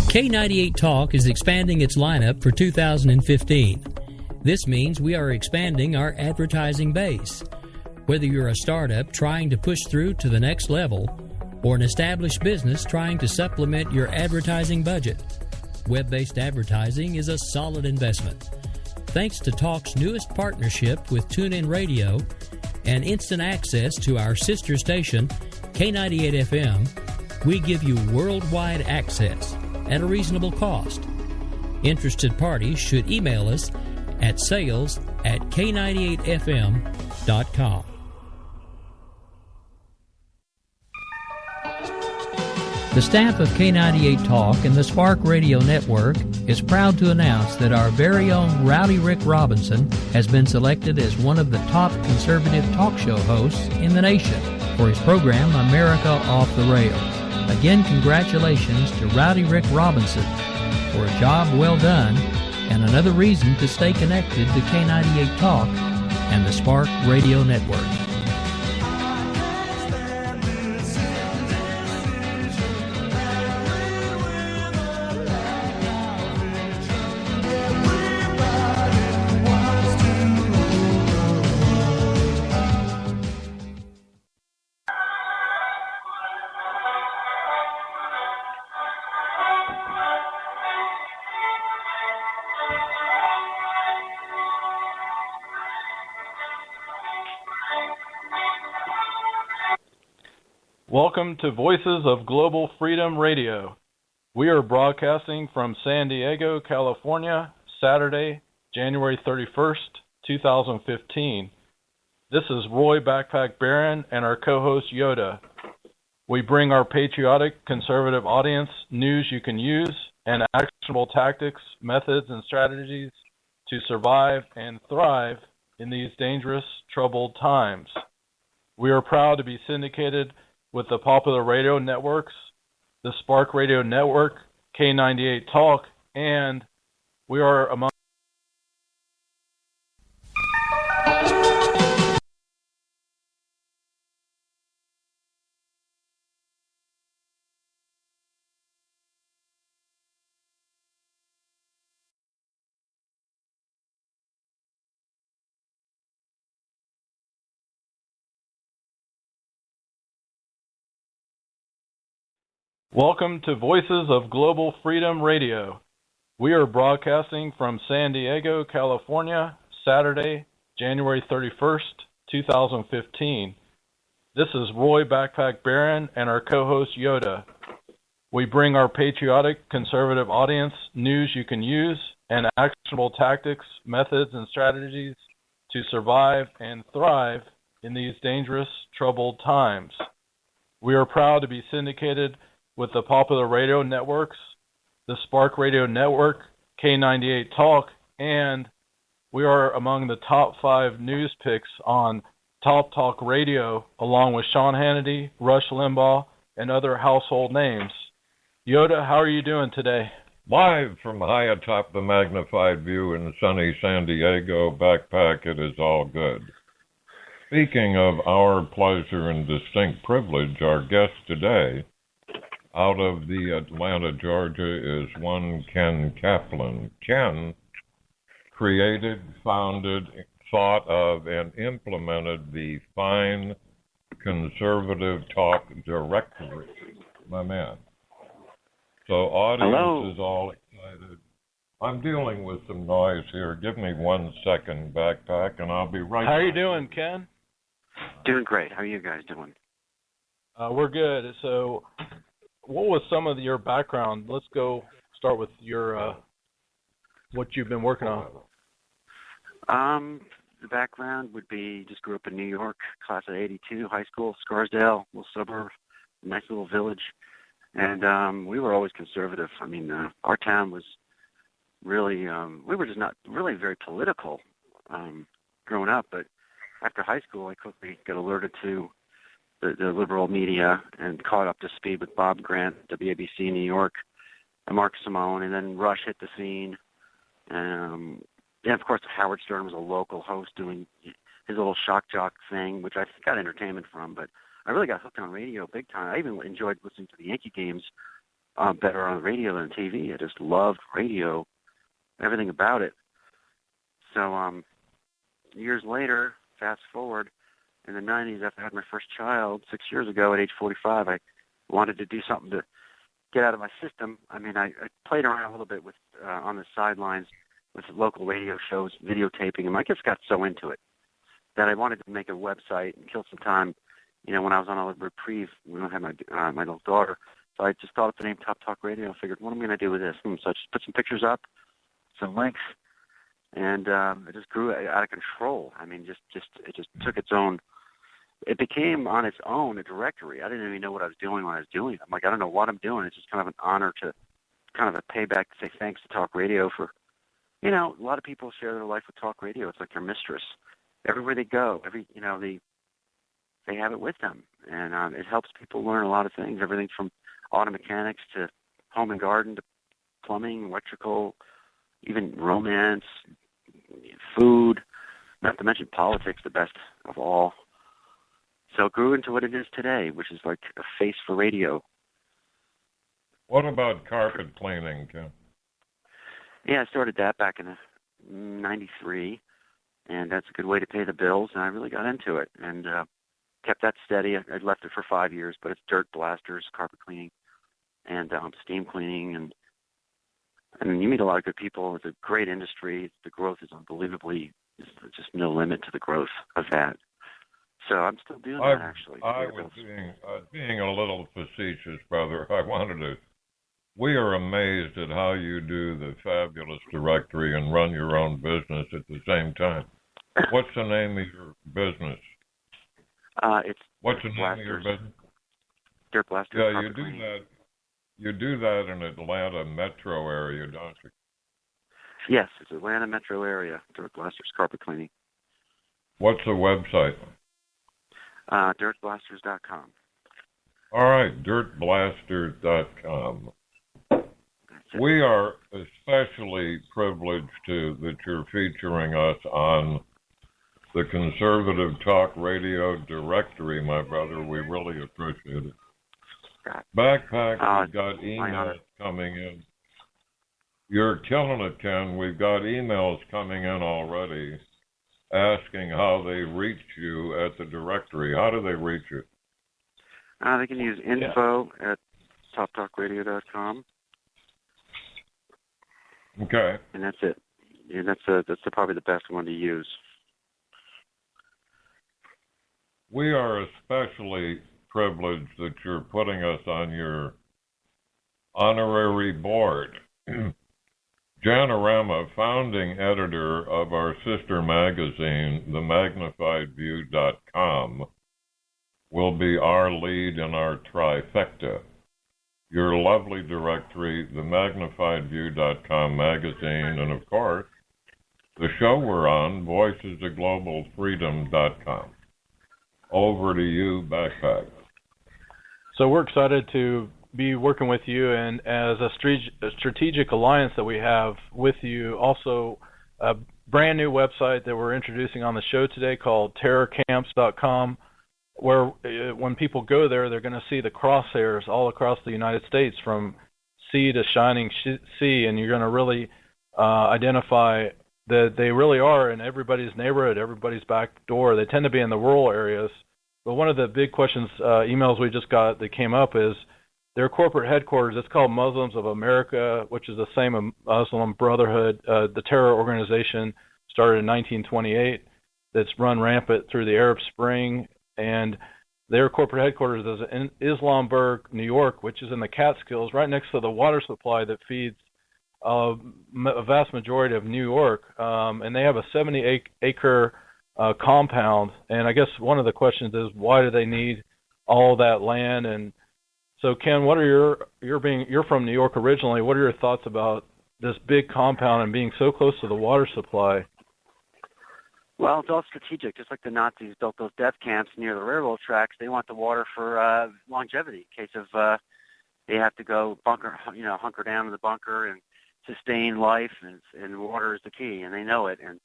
K98 Talk is expanding its lineup for 2015. This means we are expanding our advertising base. Whether you're a startup trying to push through to the next level or an established business trying to supplement your advertising budget, web-based advertising is a solid investment. Thanks to Talk's newest partnership with TuneIn Radio and instant access to our sister station, K98 FM, we give you worldwide access at a reasonable cost. Interested parties should email us at sales@k98fm.com. The staff of K98 Talk and the Spark Radio Network is proud to announce that our very own Rowdy Rick Robinson has been selected as one of the top conservative talk show hosts in the nation for his program America Off the Rails. Again, congratulations to Rowdy Rick Robinson for a job well done and another reason to stay connected to K98 Talk and the Spark Radio Network. Welcome to Voices of Global Freedom Radio. We are broadcasting from San Diego, California, Saturday, January 31st, 2015. This is Roy Backpack Barron and our co-host Yoda. We bring our patriotic, conservative audience news you can use and actionable tactics, methods, and strategies to survive and thrive in these dangerous, troubled times. We are proud to be syndicated with the popular radio networks, the Spark Radio Network, K98 Talk, and we are among Welcome to Voices of Global Freedom Radio. We are broadcasting from San Diego, California, Saturday, January 31st, 2015. This is Roy Backpack Barron and our co-host Yoda. We bring our patriotic, conservative audience news you can use and actionable tactics, methods, and strategies to survive and thrive in these dangerous, troubled times. We are proud to be syndicated with the popular radio networks, the Spark Radio Network, K98 Talk, and we are among the top 5 news picks on Top Talk Radio, along with Sean Hannity, Rush Limbaugh, and other household names. Yoda, how are you doing today? Live from high atop the magnified view in sunny San Diego, Backpack, it is all good. Speaking of our pleasure and distinct privilege, our guest today out of the Atlanta, Georgia, is one Ken Kaplan. Ken created, founded, thought of, and implemented the fine conservative talk directory, my man. So audience Hello. is all excited. I'm dealing with some noise here. Give me 1 second, Backpack, and I'll be right back. How are you doing, Ken? Doing great. How are you guys doing? We're good. So what was some of your background? Let's go start with your what you've been working on. The background would be just grew up in New York, class of 82, high school, Scarsdale, little suburb, nice little village. And we were always conservative. I mean, our town was really, we were just not really very political growing up. But after high school, I quickly got alerted to the liberal media and caught up to speed with Bob Grant, WABC New York, and Mark Simone, and then Rush hit the scene. And of course, Howard Stern was a local host doing his little shock jock thing, which I got entertainment from. But I really got hooked on radio big time. I even enjoyed listening to the Yankee games better on the radio than TV. I just loved radio, everything about it. So years later, fast forward, in the 90s, after I had my first child 6 years ago at age 45, I wanted to do something to get out of my system. I mean, I played around a little bit with on the sidelines with local radio shows, videotaping them. I just got so into it that I wanted to make a website and kill some time. You know, when I was on a reprieve, when I had my little daughter, so I just thought of the name Top Talk Radio. I figured, what am I going to do with this? So I just put some pictures up, some links, and it just grew out of control. I mean, it just took its own. It became on its own a directory. I didn't even know what I was doing when I was doing it. I'm like, I don't know what I'm doing. It's just kind of an honor to, kind of a payback to say thanks to Talk Radio for, you know, a lot of people share their life with Talk Radio. It's like their mistress. Everywhere they go, they have it with them, and it helps people learn a lot of things. Everything from auto mechanics to home and garden to plumbing, electrical, even romance, food, not to mention politics, the best of all. So it grew into what it is today, which is like a face for radio. What about carpet cleaning, Ken? Yeah, I started that back in '93, and that's a good way to pay the bills, and I really got into it and kept that steady. I left it for 5 years, but it's dirt blasters, carpet cleaning, and steam cleaning, and you meet a lot of good people. It's a great industry. The growth is unbelievably, there's just no limit to the growth of that. So I'm still doing that, actually. I was being a little facetious, brother. We are amazed at how you do the fabulous directory and run your own business at the same time. What's the name of your business? What's the name of your business? Dirt Blasters. Yeah, you do that. You do that in Atlanta metro area, don't you? Yes, it's Atlanta metro area. Dirt Blasters Carpet Cleaning. What's the website? Dirtblasters.com. All right, dirtblasters.com. We are especially privileged that you're featuring us on the Conservative Talk Radio directory, my brother. We really appreciate it. Backpack, we've got emails coming in. You're killing it, Ken. We've got emails coming in already asking how they reach you at the directory. How do they reach you? They can use info at toptalkradio.com. Okay. And that's it. And that's probably the best one to use. We are especially privileged that you're putting us on your honorary board. Janorama, founding editor of our sister magazine, themagnifiedview.com, will be our lead in our trifecta. Your lovely directory, themagnifiedview.com magazine, and of course, the show we're on, voicesofglobalfreedom.com. Over to you, Backpack. So we're excited to be working with you, and as a strategic alliance that we have with you, also a brand new website that we're introducing on the show today called terrorcamps.com, where when people go there, they're going to see the crosshairs all across the United States from sea to shining sea, and you're going to really identify that they really are in everybody's neighborhood, everybody's back door. They tend to be in the rural areas. But one of the big questions, emails we just got that came up is their corporate headquarters. It's called Muslims of America, which is the same Muslim Brotherhood. The terror organization started in 1928 that's run rampant through the Arab Spring. And their corporate headquarters is in Islamburg, New York, which is in the Catskills, right next to the water supply that feeds a vast majority of New York. And they have a 70-acre compound. And I guess one of the questions is, why do they need all that land? And so, Ken, what are you're from New York originally. What are your thoughts about this big compound and being so close to the water supply? Well, it's all strategic. Just like the Nazis built those death camps near the railroad tracks, they want the water for longevity. In case of they have to go hunker down in the bunker and sustain life, and water is the key, and they know it. And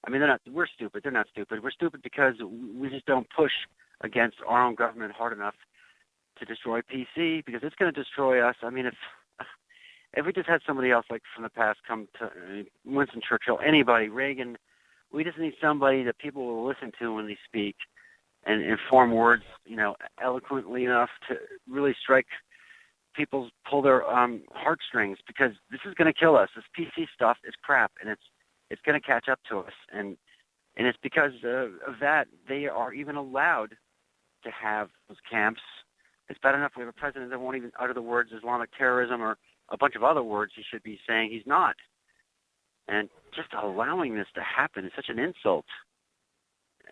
I mean, we're stupid. They're not stupid. We're stupid because we just don't push against our own government hard enough to destroy PC because it's going to destroy us. I mean, if we just had somebody else like from the past come to Winston Churchill, anybody, Reagan, we just need somebody that people will listen to when they speak and form words, eloquently enough to really strike pull their heartstrings, because this is going to kill us. This PC stuff is crap, and it's going to catch up to us. And it's because of that they are even allowed to have those camps. It's bad enough we have a president that won't even utter the words Islamic terrorism or a bunch of other words he should be saying. He's not. And just allowing this to happen is such an insult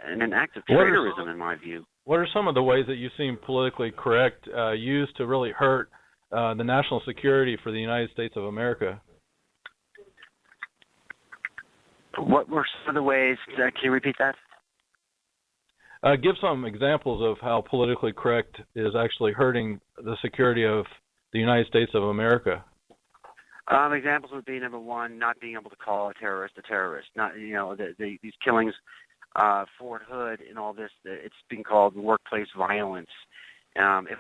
and an act of terrorism, in my view. What are some of the ways that you seem politically correct used to really hurt the national security for the United States of America? What were some of the ways? Can you repeat that? Give some examples of how politically correct is actually hurting the security of the United States of America. Examples would be, number one, not being able to call a terrorist. Not, these killings, Fort Hood and all this, it's being called workplace violence. If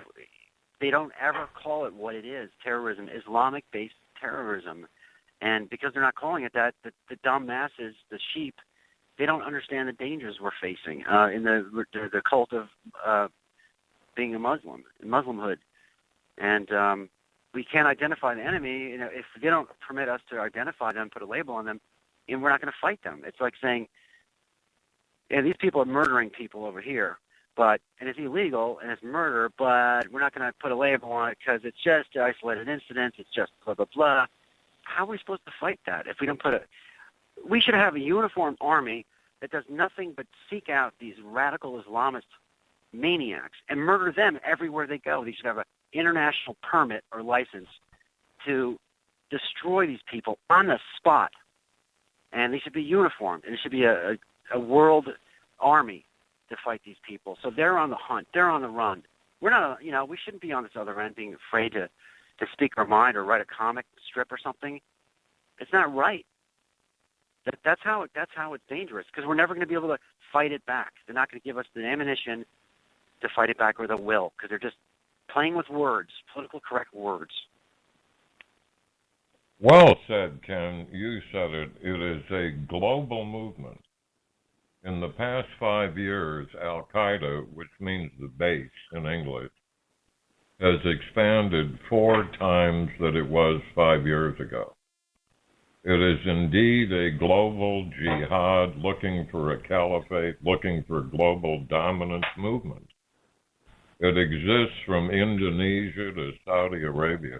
they don't ever call it what it is, terrorism, Islamic-based terrorism. And because they're not calling it that, the dumb masses, the sheep, they don't understand the dangers we're facing in the cult of being a Muslim, Muslimhood. And we can't identify the enemy. If they don't permit us to identify them, put a label on them, and we're not going to fight them. It's like saying, these people are murdering people over here, and it's illegal and it's murder, but we're not going to put a label on it because it's just isolated incidents. It's just blah blah blah. How are we supposed to fight that if we don't we should have a uniformed army that does nothing but seek out these radical Islamist maniacs and murder them everywhere they go. They should have an international permit or license to destroy these people on the spot. And they should be uniformed. And it should be a world army to fight these people. So they're on the hunt. They're on the run. We're not, we shouldn't be on this other end being afraid to speak our mind or write a comic strip or something. It's not right. That's how it's dangerous, because we're never going to be able to fight it back. They're not going to give us the ammunition to fight it back or the will, because they're just playing with words, political correct words. Well said, Ken. You said it. It is a global movement. In the past 5 years, Al-Qaeda, which means the base in English, has expanded 4 times that it was 5 years ago. It is indeed a global jihad looking for a caliphate, looking for global dominance movement. It exists from Indonesia to Saudi Arabia.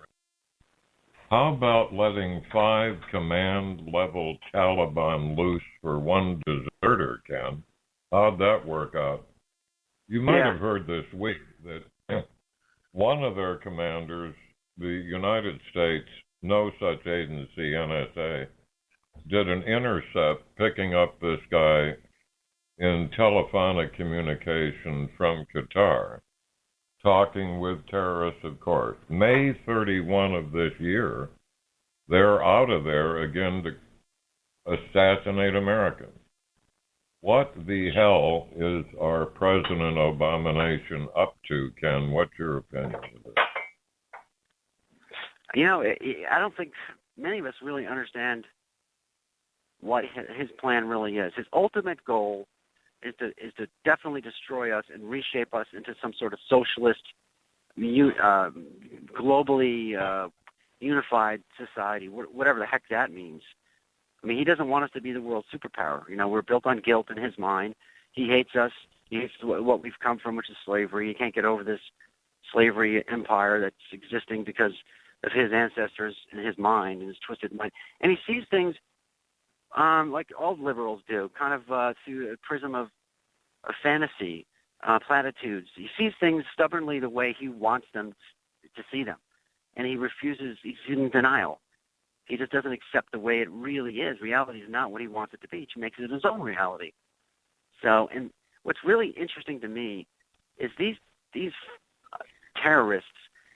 How about letting 5 command-level Taliban loose for one deserter, Ken? How'd that work out? You might have heard this week that one of their commanders, the United States, no such agency, NSA, did an intercept picking up this guy in telephonic communication from Qatar, talking with terrorists, of course. May 31 of this year, they're out of there again to assassinate Americans. What the hell is our President Obama-nation up to, Ken? What's your opinion of this? I don't think many of us really understand what his plan really is. His ultimate goal is to definitely destroy us and reshape us into some sort of socialist, globally unified society, whatever the heck that means. I mean, he doesn't want us to be the world superpower. We're built on guilt in his mind. He hates us. He hates what we've come from, which is slavery. He can't get over this slavery empire that's existing because of his ancestors in his mind, in his twisted mind. And he sees things like all liberals do, kind of through a prism of fantasy, platitudes. He sees things stubbornly the way he wants them to see them. And he refuses, he's in denial. He just doesn't accept the way it really is. Reality is not what he wants it to be. He makes it his own reality. So, and what's really interesting to me is these terrorists,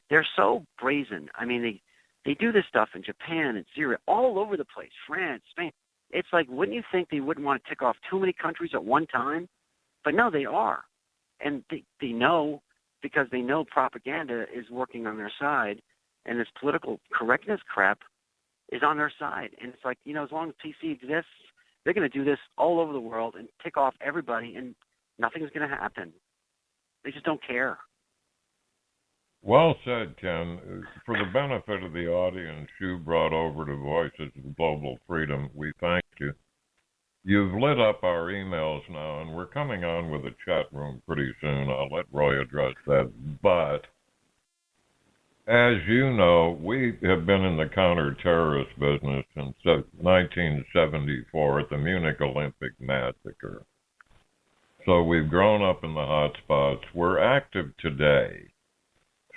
they're so brazen. I mean, they do this stuff in Japan and Syria, all over the place, France, Spain. It's like, wouldn't you think they wouldn't want to tick off too many countries at one time? But no, they are. And they know because they know propaganda is working on their side, and this political correctness crap is on their side. And it's like, as long as PC exists, they're going to do this all over the world and tick off everybody, and nothing's going to happen. They just don't care. Well said, Ken. For the benefit of the audience you brought over to Voices of Global Freedom, we thank you. You've lit up our emails now, and we're coming on with a chat room pretty soon. I'll let Roy address that. But, as you know, we have been in the counter-terrorist business since 1974 at the Munich Olympic Massacre. So we've grown up in the hot spots. We're active today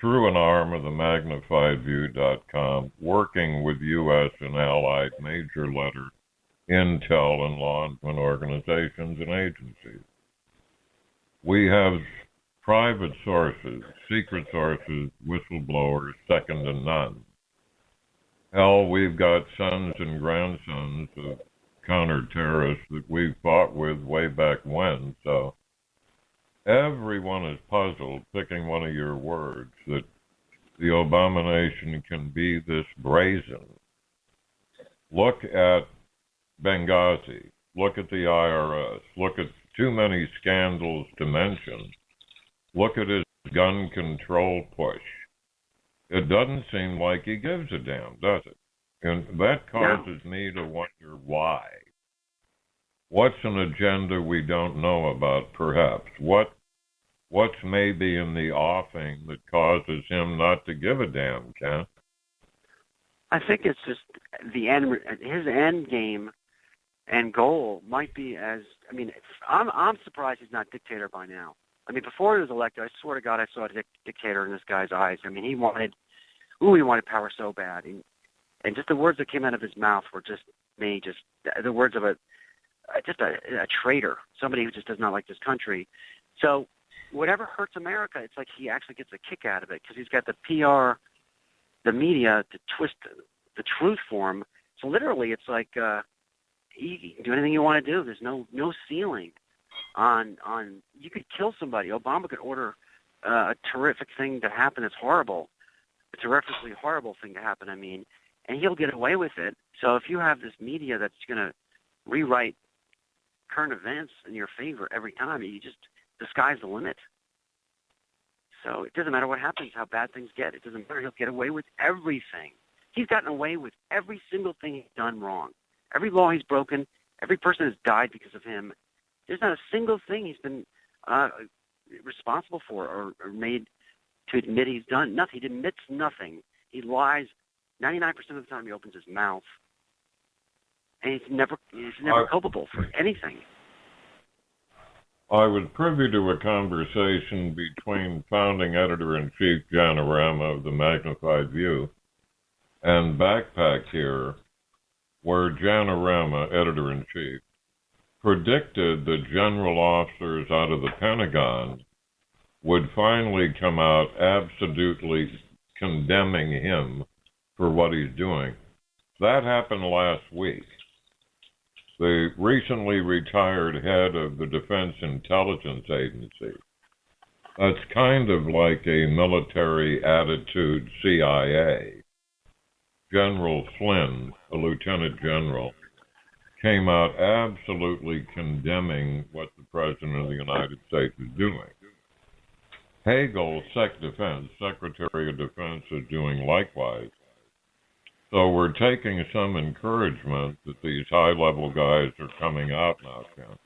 through an arm of the magnifiedview.com, working with U.S. and allied major letter intel and law enforcement organizations and agencies. We have private sources, secret sources, whistleblowers, second to none. Hell, we've got sons and grandsons of counter-terrorists that we fought with way back when, so everyone is puzzled, picking one of your words, that the abomination can be this brazen. Look at Benghazi. Look at the IRS. Look at too many scandals to mention. Look at his gun control push. It doesn't seem like he gives a damn, does it? And that causes me to wonder why. What's an agenda we don't know about, perhaps? What's maybe in the offing that causes him not to give a damn, Ken? I think it's just his end game and goal might be I'm surprised he's not dictator by now. I mean, before he was elected, I swear to God, I saw a dictator in this guy's eyes. I mean, he wanted power so bad. And just the words that came out of his mouth were just the words of a traitor, somebody who just does not like this country. So whatever hurts America, it's like he actually gets a kick out of it because he's got the PR, the media to twist the truth for him. So literally, it's like you can do anything you want to do. There's no ceiling on you could kill somebody. Obama could order a terrific thing to happen that's horrible, a terrifically horrible thing to happen, and he'll get away with it. So if you have this media that's going to rewrite current events in your favor every time, the sky's the limit. So it doesn't matter what happens, how bad things get. It doesn't matter. He'll get away with everything. He's gotten away with every single thing he's done wrong. Every law he's broken, every person has died because of him. There's not a single thing he's been responsible for or made to admit he's done. Nothing. He admits nothing. He lies 99% of the time he opens his mouth. And he's never culpable for anything. I was privy to a conversation between founding editor-in-chief John Arama of the Magnified View and Backpack here, where John Arama, editor-in-chief, predicted the general officers out of the Pentagon would finally come out absolutely condemning him for what he's doing. That happened last week. The recently retired head of the Defense Intelligence Agency, that's kind of like a military attitude CIA. General Flynn, a lieutenant general, came out absolutely condemning what the President of the United States is doing. Hagel, Secretary of Defense, is doing likewise. So we're taking some encouragement that these high-level guys are coming out now, Ken.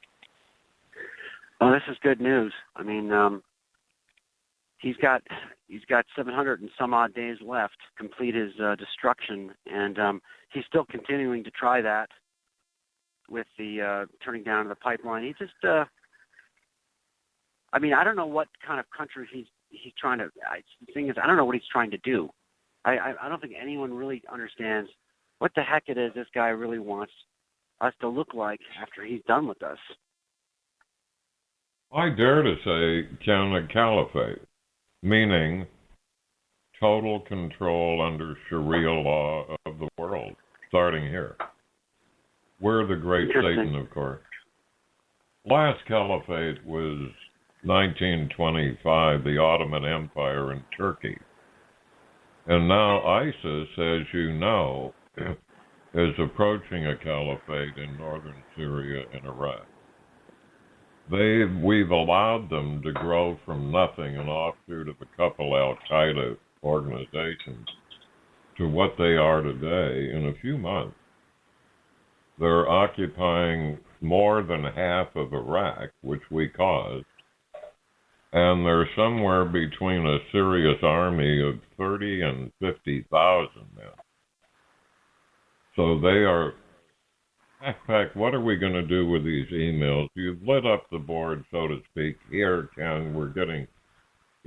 Well, this is good news. He's got 700 and some odd days left to complete his destruction, and he's still continuing to try that with the turning down of the pipeline. He just, I don't know what kind of country he's trying to. The thing is, I don't know what he's trying to do. I don't think anyone really understands what the heck it is this guy really wants us to look like after he's done with us. I dare to say, Ken, a caliphate, meaning total control under Sharia law of the world, starting here. We're the great Satan, of course. Last caliphate was 1925, the Ottoman Empire in Turkey. And now ISIS, as you know, is approaching a caliphate in northern Syria and Iraq. We've allowed them to grow from nothing, an offshoot of a couple Al-Qaeda organizations, to what they are today in a few months. They're occupying more than half of Iraq, which we caused, and they're somewhere between a serious army of 30 and 50,000 men. So they are, in fact, what are we going to do with these emails? You've lit up the board, so to speak. Here, Ken, we're getting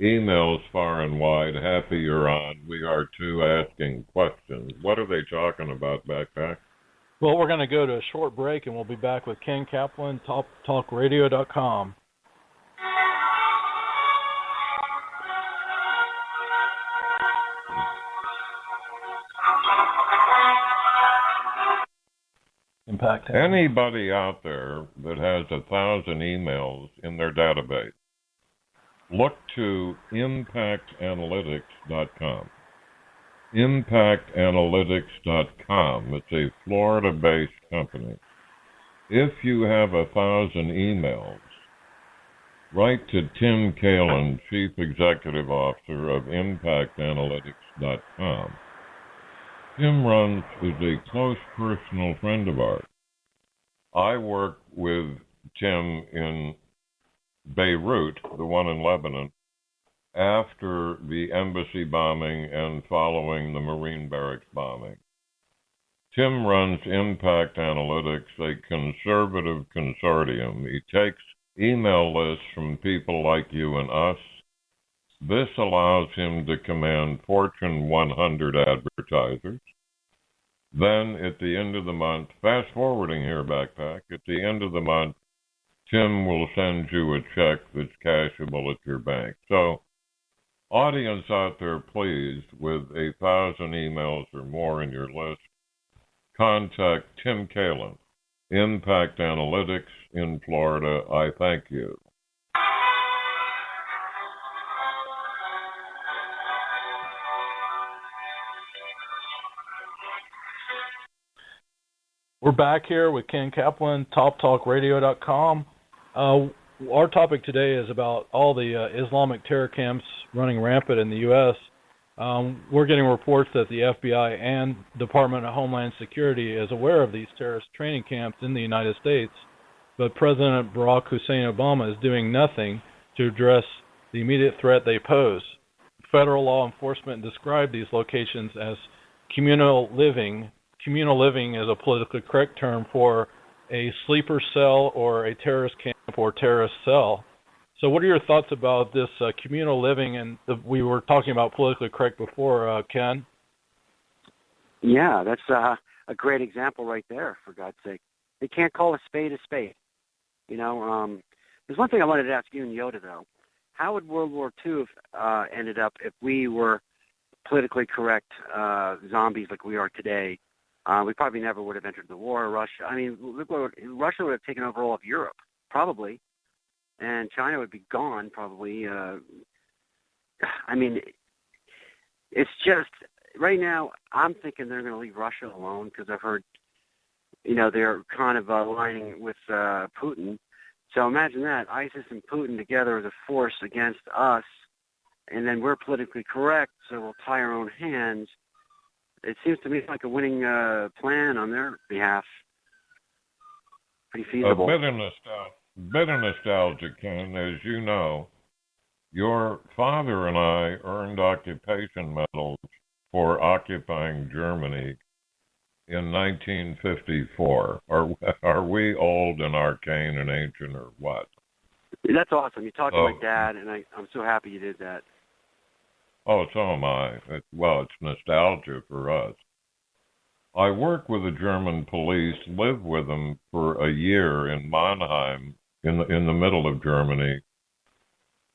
emails far and wide. Happy you're on. We are too, asking questions. What are they talking about, Backpack? Well, we're going to go to a short break, and we'll be back with Ken Kaplan, TalkRadio.com. Impact. Anybody out there that has 1,000 emails in their database, look to impactanalytics.com. Impactanalytics.com. It's a Florida-based company. If you have 1,000 emails, write to Tim Kalin, Chief Executive Officer of impactanalytics.com. Tim is a close personal friend of ours. I work with Tim in Beirut, the one in Lebanon, after the embassy bombing and following the Marine barracks bombing. Tim runs Impact Analytics, a conservative consortium. He takes email lists from people like you and us. This allows him to command Fortune 100 advertisers. Then at the end of the month, fast forwarding here, Backpack, at the end of the month, Tim will send you a check that's cashable at your bank. So, audience out there, please, with 1,000 emails or more in your list, contact Tim Kalin, Impact Analytics in Florida. I thank you. We're back here with Ken Kaplan, TalkRadio.com. Our topic today is about all the Islamic terror camps running rampant in the U.S. We're getting reports that the FBI and Department of Homeland Security is aware of these terrorist training camps in the United States, but President Barack Hussein Obama is doing nothing to address the immediate threat they pose. Federal law enforcement described these locations as communal living. Communal living is a politically correct term for a sleeper cell or a terrorist camp or terrorist cell. So what are your thoughts about this communal living? And we were talking about politically correct before, Ken. Yeah, that's a great example right there, for God's sake. They can't call a spade a spade. You know, there's one thing I wanted to ask you and Yoda, though. How would World War II have ended up if we were politically correct zombies like we are today? We probably never would have entered the war. Russia would have taken over all of Europe, probably, and China would be gone, probably. I mean, it's just right now. I'm thinking they're going to leave Russia alone because I've heard, they're kind of aligning with Putin. So imagine that, ISIS and Putin together as a force against us, and then we're politically correct, so we'll tie our own hands. It seems to me like a winning plan on their behalf. Pretty feasible. A bit of nostalgia, Ken. As you know, your father and I earned occupation medals for occupying Germany in 1954. Are we old and arcane and ancient or what? That's awesome. You talked to my dad, and I'm so happy you did that. Oh, so am I. It's nostalgia for us. I work with the German police, lived with them for a year in Mannheim, in the middle of Germany,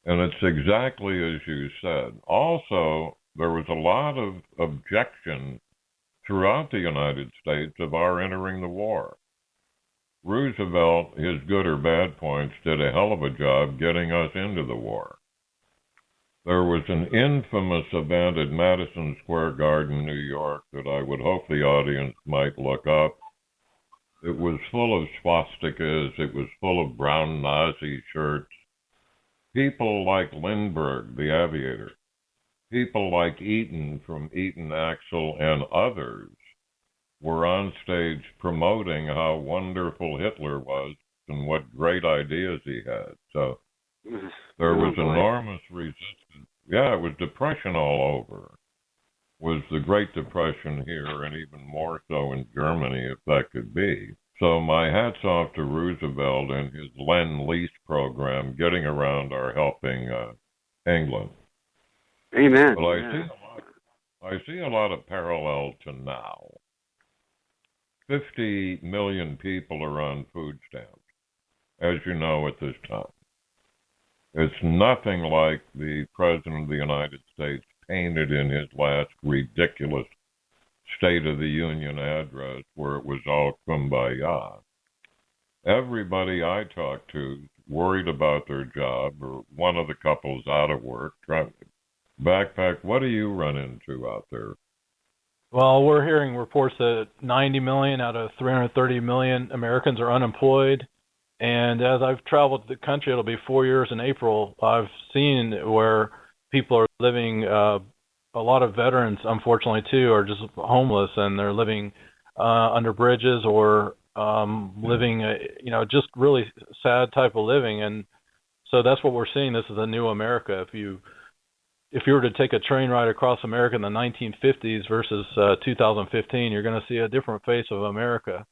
and it's exactly as you said. Also, there was a lot of objection throughout the United States of our entering the war. Roosevelt, his good or bad points, did a hell of a job getting us into the war. There was an infamous event at Madison Square Garden, New York, that I would hope the audience might look up. It was full of swastikas. It was full of brown Nazi shirts. People like Lindbergh, the aviator. People like Eaton from Eaton Axel and others were on stage promoting how wonderful Hitler was and what great ideas he had. So there was enormous resistance. Yeah, it was depression all over. It was the Great Depression here, and even more so in Germany, if that could be. So my hat's off to Roosevelt and his Lend-Lease program, getting around our helping England. Amen. But I see a lot of parallel to now. 50 million people are on food stamps, as you know, at this time. It's nothing like the President of the United States painted in his last ridiculous State of the Union address, where it was all kumbaya. Everybody I talk to worried about their job, or one of the couples out of work, trying to backpack. What do you run into out there? Well, we're hearing reports that 90 million out of 330 million Americans are unemployed. And as I've traveled the country, it'll be 4 years in April, I've seen where people are living, a lot of veterans, unfortunately, too, are just homeless, and they're living under bridges or living, just really sad type of living. And so that's what we're seeing. This is a new America. If you were to take a train ride across America in the 1950s versus 2015, you're going to see a different face of America.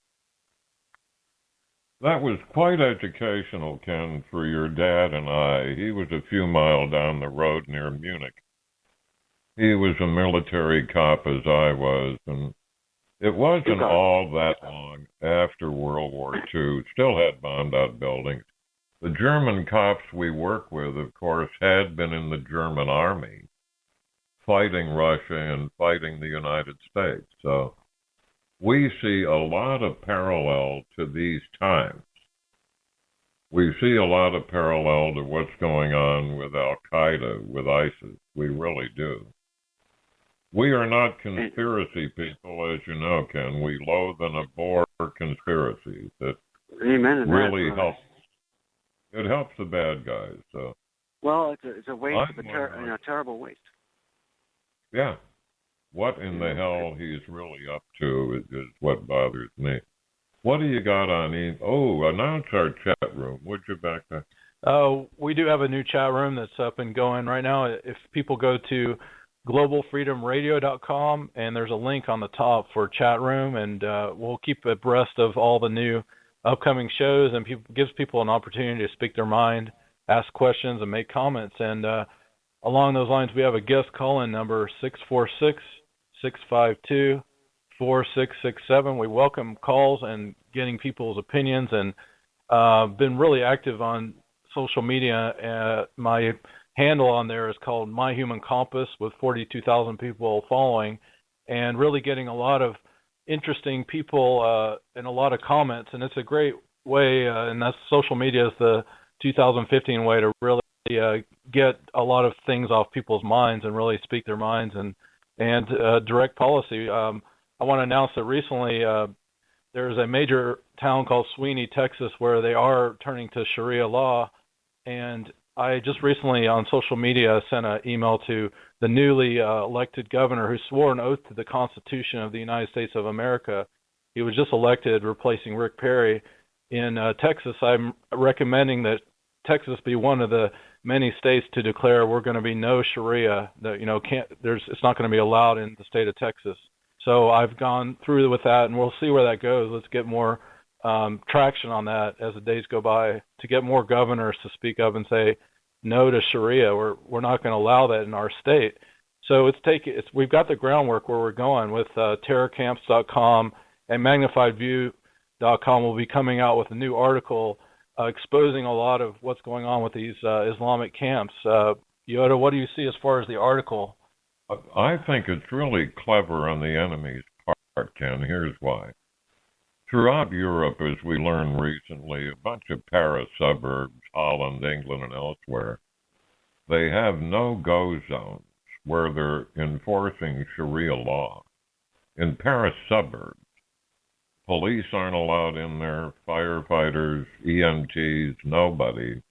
That was quite educational, Ken, for your dad and I. He was a few miles down the road near Munich. He was a military cop as I was, and it wasn't all that long after World War II. Still had bombed-out buildings. The German cops we work with, of course, had been in the German army, fighting Russia and fighting the United States. So we see a lot of parallel to these times. We see a lot of parallel to what's going on with Al-Qaeda, with ISIS. We really do. We are not conspiracy people, as you know, Ken. We loathe and abhor conspiracies. That really helps. It helps the bad guys. So. Well, it's a waste, a terrible waste. Yeah. What in the hell he's really up to is what bothers me. What do you got on announce our chat room, would you, back there? We do have a new chat room that's up and going right now. If people go to globalfreedomradio.com, and there's a link on the top for chat room, and we'll keep abreast of all the new upcoming shows, and gives people an opportunity to speak their mind, ask questions, and make comments. And along those lines, we have a guest call-in number, 646-652-4667. We welcome calls and getting people's opinions, and been really active on social media. My handle on there is called My Human Compass, with 42,000 people following, and really getting a lot of interesting people and a lot of comments. And it's a great way, and that's social media is the 2015 way to really get a lot of things off people's minds and really speak their minds and direct policy. I want to announce that recently there's a major town called Sweeney, Texas, where they are turning to Sharia law. And I just recently on social media sent an email to the newly elected governor who swore an oath to the Constitution of the United States of America. He was just elected, replacing Rick Perry in Texas. I'm recommending that Texas be one of the many states to declare we're going to be no Sharia. That it's not going to be allowed in the state of Texas. So I've gone through with that, and we'll see where that goes. Let's get more traction on that as the days go by, to get more governors to speak up and say no to Sharia. We're not going to allow that in our state. So we've got the groundwork where we're going with terrorcamps.com, and magnifiedview.com will be coming out with a new article exposing a lot of what's going on with these Islamic camps. Yoda, what do you see as far as the article? I think it's really clever on the enemy's part, Ken. Here's why. Throughout Europe, as we learned recently, a bunch of Paris suburbs, Holland, England, and elsewhere, they have no-go zones where they're enforcing Sharia law. In Paris suburbs, police aren't allowed in there, firefighters, EMTs, nobody.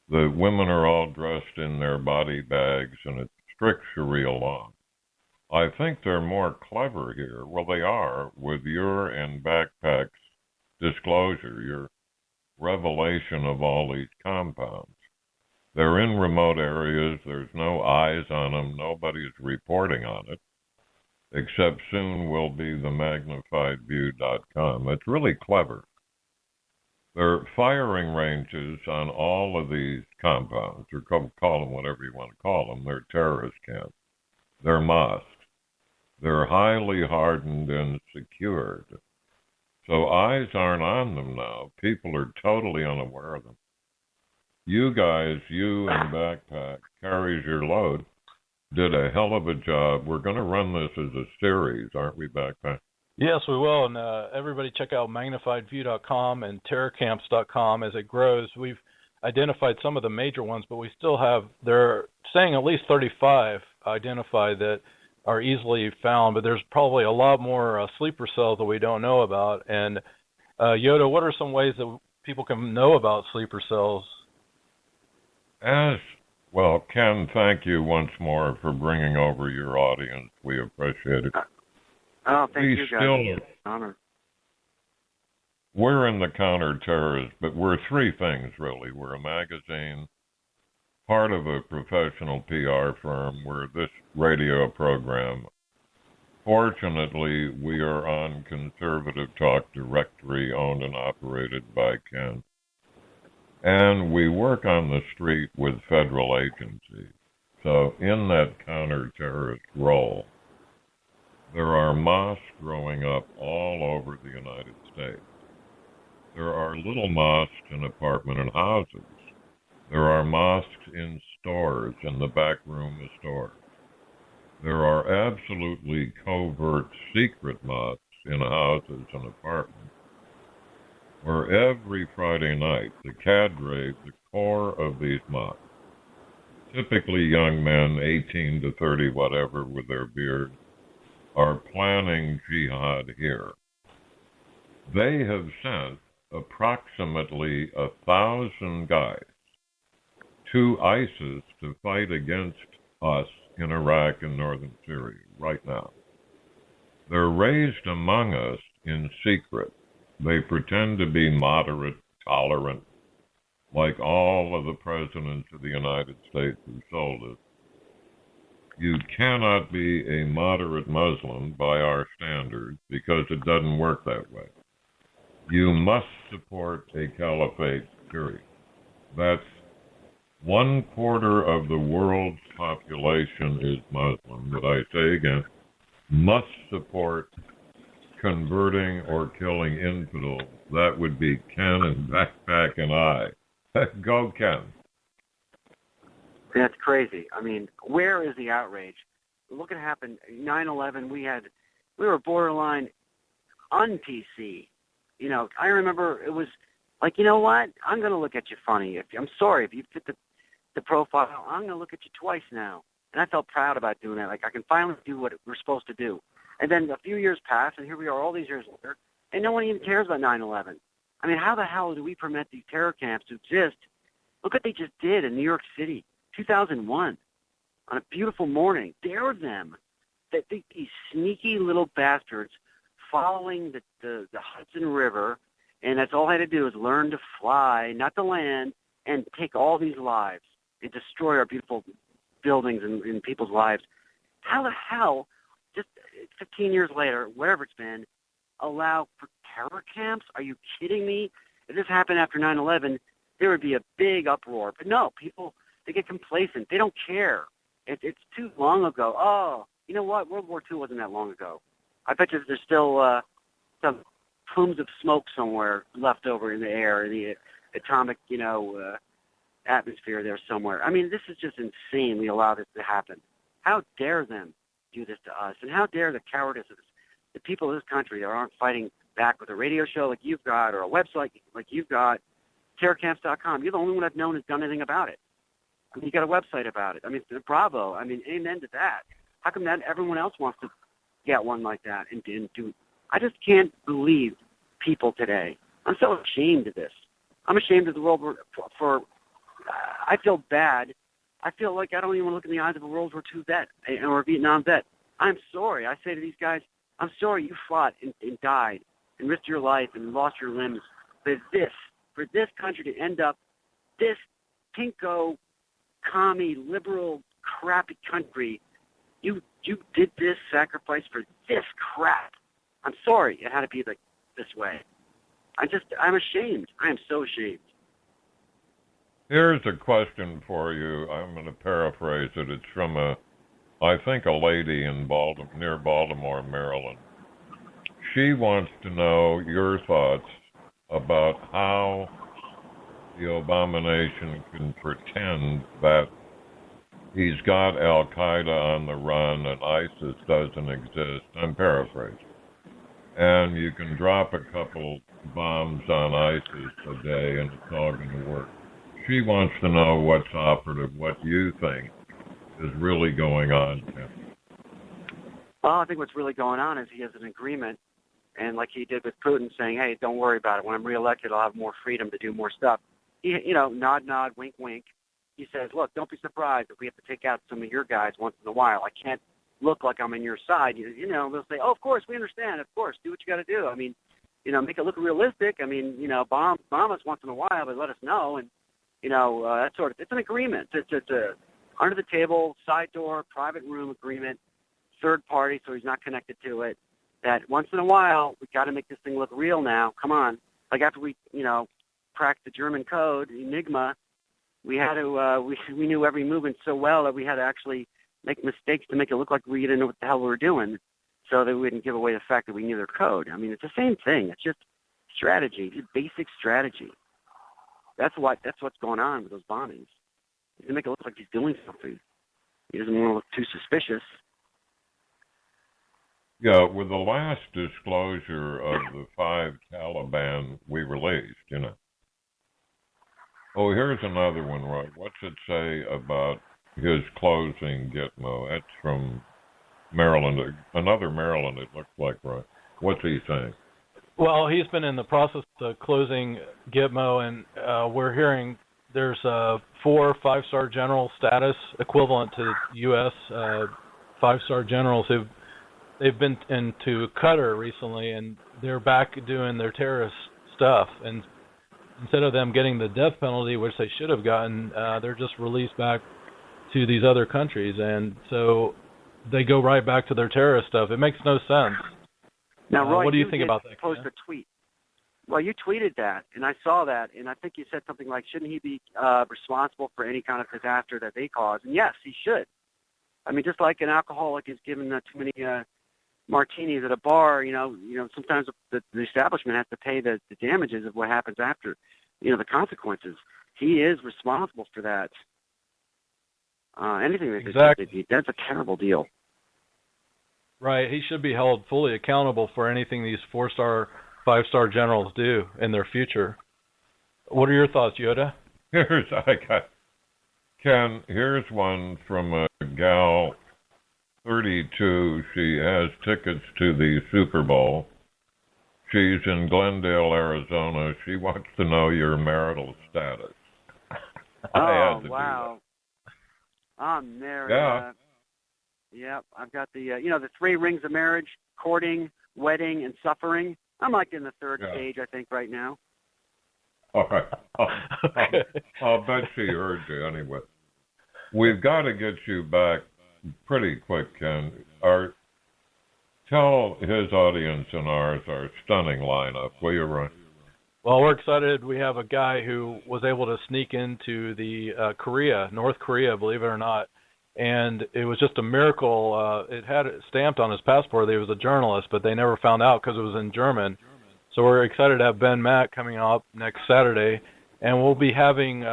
The women are all dressed in their body bags, and it's strict Sharia law. I think they're more clever here. Well, they are with your and Backpack's disclosure, your revelation of all these compounds. They're in remote areas. There's no eyes on them. Nobody's reporting on it, except soon will be the magnifiedview.com. It's really clever. There are firing ranges on all of these compounds, or call them whatever you want to call them. They're terrorist camps. They're mosques. They're highly hardened and secured. So eyes aren't on them now. People are totally unaware of them. You guys, you and Backpack, carries your load, did a hell of a job. We're going to run this as a series, aren't we, Backpack? Yes, we will. And everybody check out magnifiedview.com and terrorcamps.com as it grows. We've identified some of the major ones, but we still have, they're saying at least 35 identified that are easily found, but there's probably a lot more sleeper cells that we don't know about. And Yoda, what are some ways that people can know about sleeper cells? Well, Ken, thank you once more for bringing over your audience. We appreciate it. Thank you, guys. Honor. We're in the counterterrorist, but we're three things, really. We're a magazine, part of a professional PR firm. We're this radio program. Fortunately, we are on Conservative Talk Directory, owned and operated by Ken. And we work on the street with federal agencies. So in that counterterrorist role, there are mosques growing up all over the United States. There are little mosques in apartment and houses. There are mosques in stores, in the back room of stores. There are absolutely covert secret mosques in houses and apartments, where every Friday night, the cadre, the core of these mosques, typically young men, 18 to 30, whatever, with their beards, are planning jihad here. They have sent approximately 1,000 guys to ISIS to fight against us in Iraq and northern Syria right now. They're raised among us in secret. They pretend to be moderate, tolerant, like all of the presidents of the United States who sold us. You cannot be a moderate Muslim by our standards because it doesn't work that way. You must support a caliphate, period. That's 1/4 of the world's population is Muslim, but I say again, must support converting or killing infidels. That would be Ken and Backpack and I. Go, Ken. That's crazy. I mean, where is the outrage? Look what happened. 9/11, we were borderline un-PC. You know, I remember it was like, you know what? I'm going to look at you funny. I'm sorry if you fit the profile. I'm going to look at you twice now. And I felt proud about doing that. Like, I can finally do what we're supposed to do. And then a few years pass, and here we are all these years later, and no one even cares about 9/11. I mean, how the hell do we permit these terror camps to exist? Look what they just did in New York City, 2001, on a beautiful morning. Dare them, these sneaky little bastards following the Hudson River, and that's all I had to do is learn to fly, not to land, and take all these lives and destroy our beautiful buildings and people's lives. How the hell, just 15 years later, whatever it's been, allow for terror camps? Are you kidding me? If this happened after 9/11, there would be a big uproar. But no, people, they get complacent. They don't care. It's too long ago. Oh, you know what? World War II wasn't that long ago. I bet you there's still some plumes of smoke somewhere left over in the air, in the atomic, atmosphere there somewhere. I mean, this is just insane. We allow this to happen. How dare them do this to us? And how dare the cowardice of the people of this country that aren't fighting back with a radio show like you've got or a website like you've got, terrorcamps.com. You're the only one I've known who's done anything about it. I mean, you got a website about it. I mean, bravo. I mean, amen to that. How come that everyone else wants to get one like that and do? I just can't believe people today. I'm so ashamed of this. I'm ashamed of the world for I feel bad. I feel like I don't even want to look in the eyes of a World War II vet or a Vietnam vet. I'm sorry. I say to these guys, I'm sorry you fought and died and risked your life and lost your limbs for this country to end up this pinko, commie, liberal, crappy country. You did this sacrifice for this crap. I'm sorry it had to be like this way. I'm ashamed. I am so ashamed. Here's a question for you. I'm going to paraphrase it. It's from I think a lady in near Baltimore, Maryland. She wants to know your thoughts about how the abomination can pretend that he's got Al-Qaeda on the run and ISIS doesn't exist. I'm paraphrasing. And you can drop a couple bombs on ISIS a day and it's all going to work. She wants to know what's operative, what you think is really going on. Well, I think what's really going on is he has an agreement, and like he did with Putin, saying, hey, don't worry about it. When I'm reelected, I'll have more freedom to do more stuff. He, nod, wink, wink. He says, look, don't be surprised if we have to take out some of your guys once in a while. I can't look like I'm on your side. They'll say, oh, of course, we understand. Of course, do what you got to do. I mean, make it look realistic. I mean, bomb us once in a while, but let us know. And, that sort of, it's an agreement. It's a under the table, side door, private room agreement, third party, so he's not connected to it, that once in a while, we got to make this thing look real now. Come on. Like after we, cracked the German code, Enigma, we had to, we knew every movement so well that we had to actually make mistakes to make it look like we didn't know what the hell we were doing so that we wouldn't give away the fact that we knew their code. I mean, it's the same thing. It's just strategy, just basic strategy. That's what's going on with those bombings. To make it look like he's doing something. He doesn't want to look too suspicious. Yeah, with the last disclosure of the 5 Taliban we released, Oh, here's another one, Roy. What's it say about his closing Gitmo? That's from Maryland. Another Maryland, it looks like, Roy. What's he saying? Well, he's been in the process of closing Gitmo, and we're hearing there's 4 5-star general status equivalent to U.S. 5-star generals they've been into Qatar recently, and they're back doing their terrorist stuff. And instead of them getting the death penalty, which they should have gotten, they're just released back to these other countries, and so they go right back to their terrorist stuff. It makes no sense. Now, Roy, what do you think about that? Post a tweet. Well, you tweeted that, and I saw that, and I think you said something like, shouldn't he be responsible for any kind of disaster that they cause? And yes, he should. I mean, just like an alcoholic is given too many martinis at a bar, sometimes the establishment has to pay the damages of what happens after, the consequences. He is responsible for that. Anything that exactly. That's a terrible deal. Right. He should be held fully accountable for anything these 4-star, 5-star generals do in their future. What are your thoughts, Yoda? Ken, here's one from a gal, 32. She has tickets to the Super Bowl. She's in Glendale, Arizona. She wants to know your marital status. Oh, wow. I'm married. Yeah. Yep, I've got the, the 3 rings of marriage, courting, wedding, and suffering. I'm like in the 3rd stage, I think, right now. All right. I'll bet she heard you anyway. We've got to get you back pretty quick, Ken. Tell his audience and ours our stunning lineup, will you, Roy? Well, we're excited. We have a guy who was able to sneak into the North Korea, believe it or not. And it was just a miracle. It had it stamped on his passport that he was a journalist, but they never found out because it was in German. So we're excited to have Ben Mack coming up next Saturday. And we'll be having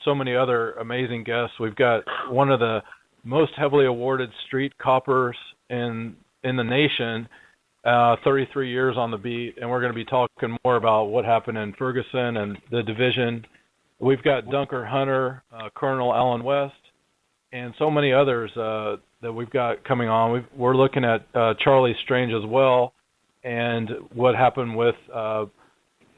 so many other amazing guests. We've got one of the most heavily awarded street coppers in the nation, 33 years on the beat, and we're going to be talking more about what happened in Ferguson and the division. We've got Dunker Hunter, Colonel Alan West, and so many others that we've got coming on. We're looking at Charlie Strange as well, and what happened with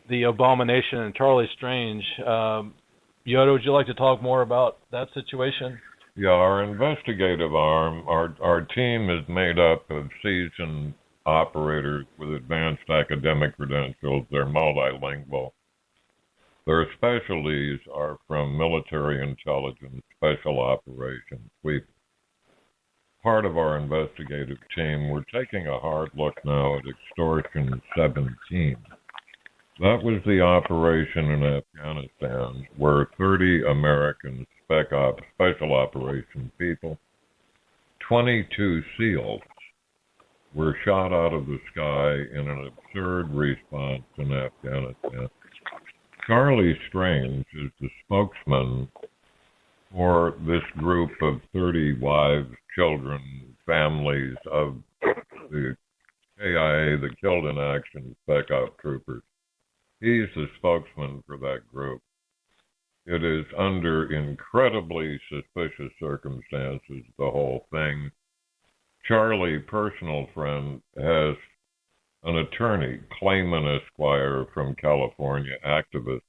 the abomination and Charlie Strange. Yoda, would you like to talk more about that situation? Yeah, our investigative arm, our team is made up of seasoned operators with advanced academic credentials. They're multilingual. Their specialties are from military intelligence, special operations. Part of our investigative team, we're taking a hard look now at Extortion 17. That was the operation in Afghanistan where 30 American special operations people, 22 SEALs, were shot out of the sky in an absurd response in Afghanistan. Charlie Strange is the spokesman for this group of 30 wives, children, families of the KIA, the Killed in Action Spec Op troopers. He's the spokesman for that group. It is under incredibly suspicious circumstances, the whole thing. Charlie, personal friend, has an attorney, Clayman Esquire from California, activist,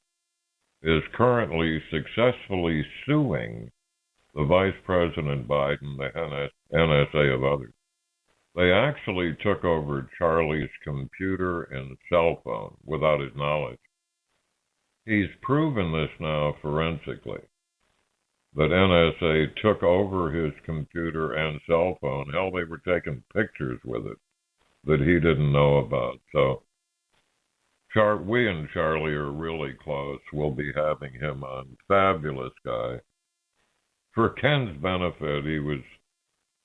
is currently successfully suing the Vice President Biden, the NSA of others. They actually took over Charlie's computer and cell phone without his knowledge. He's proven this now forensically, that NSA took over his computer and cell phone. Hell, they were taking pictures with it that he didn't know about. So we and Charlie are really close. We'll be having him on. Fabulous guy. For Ken's benefit, he was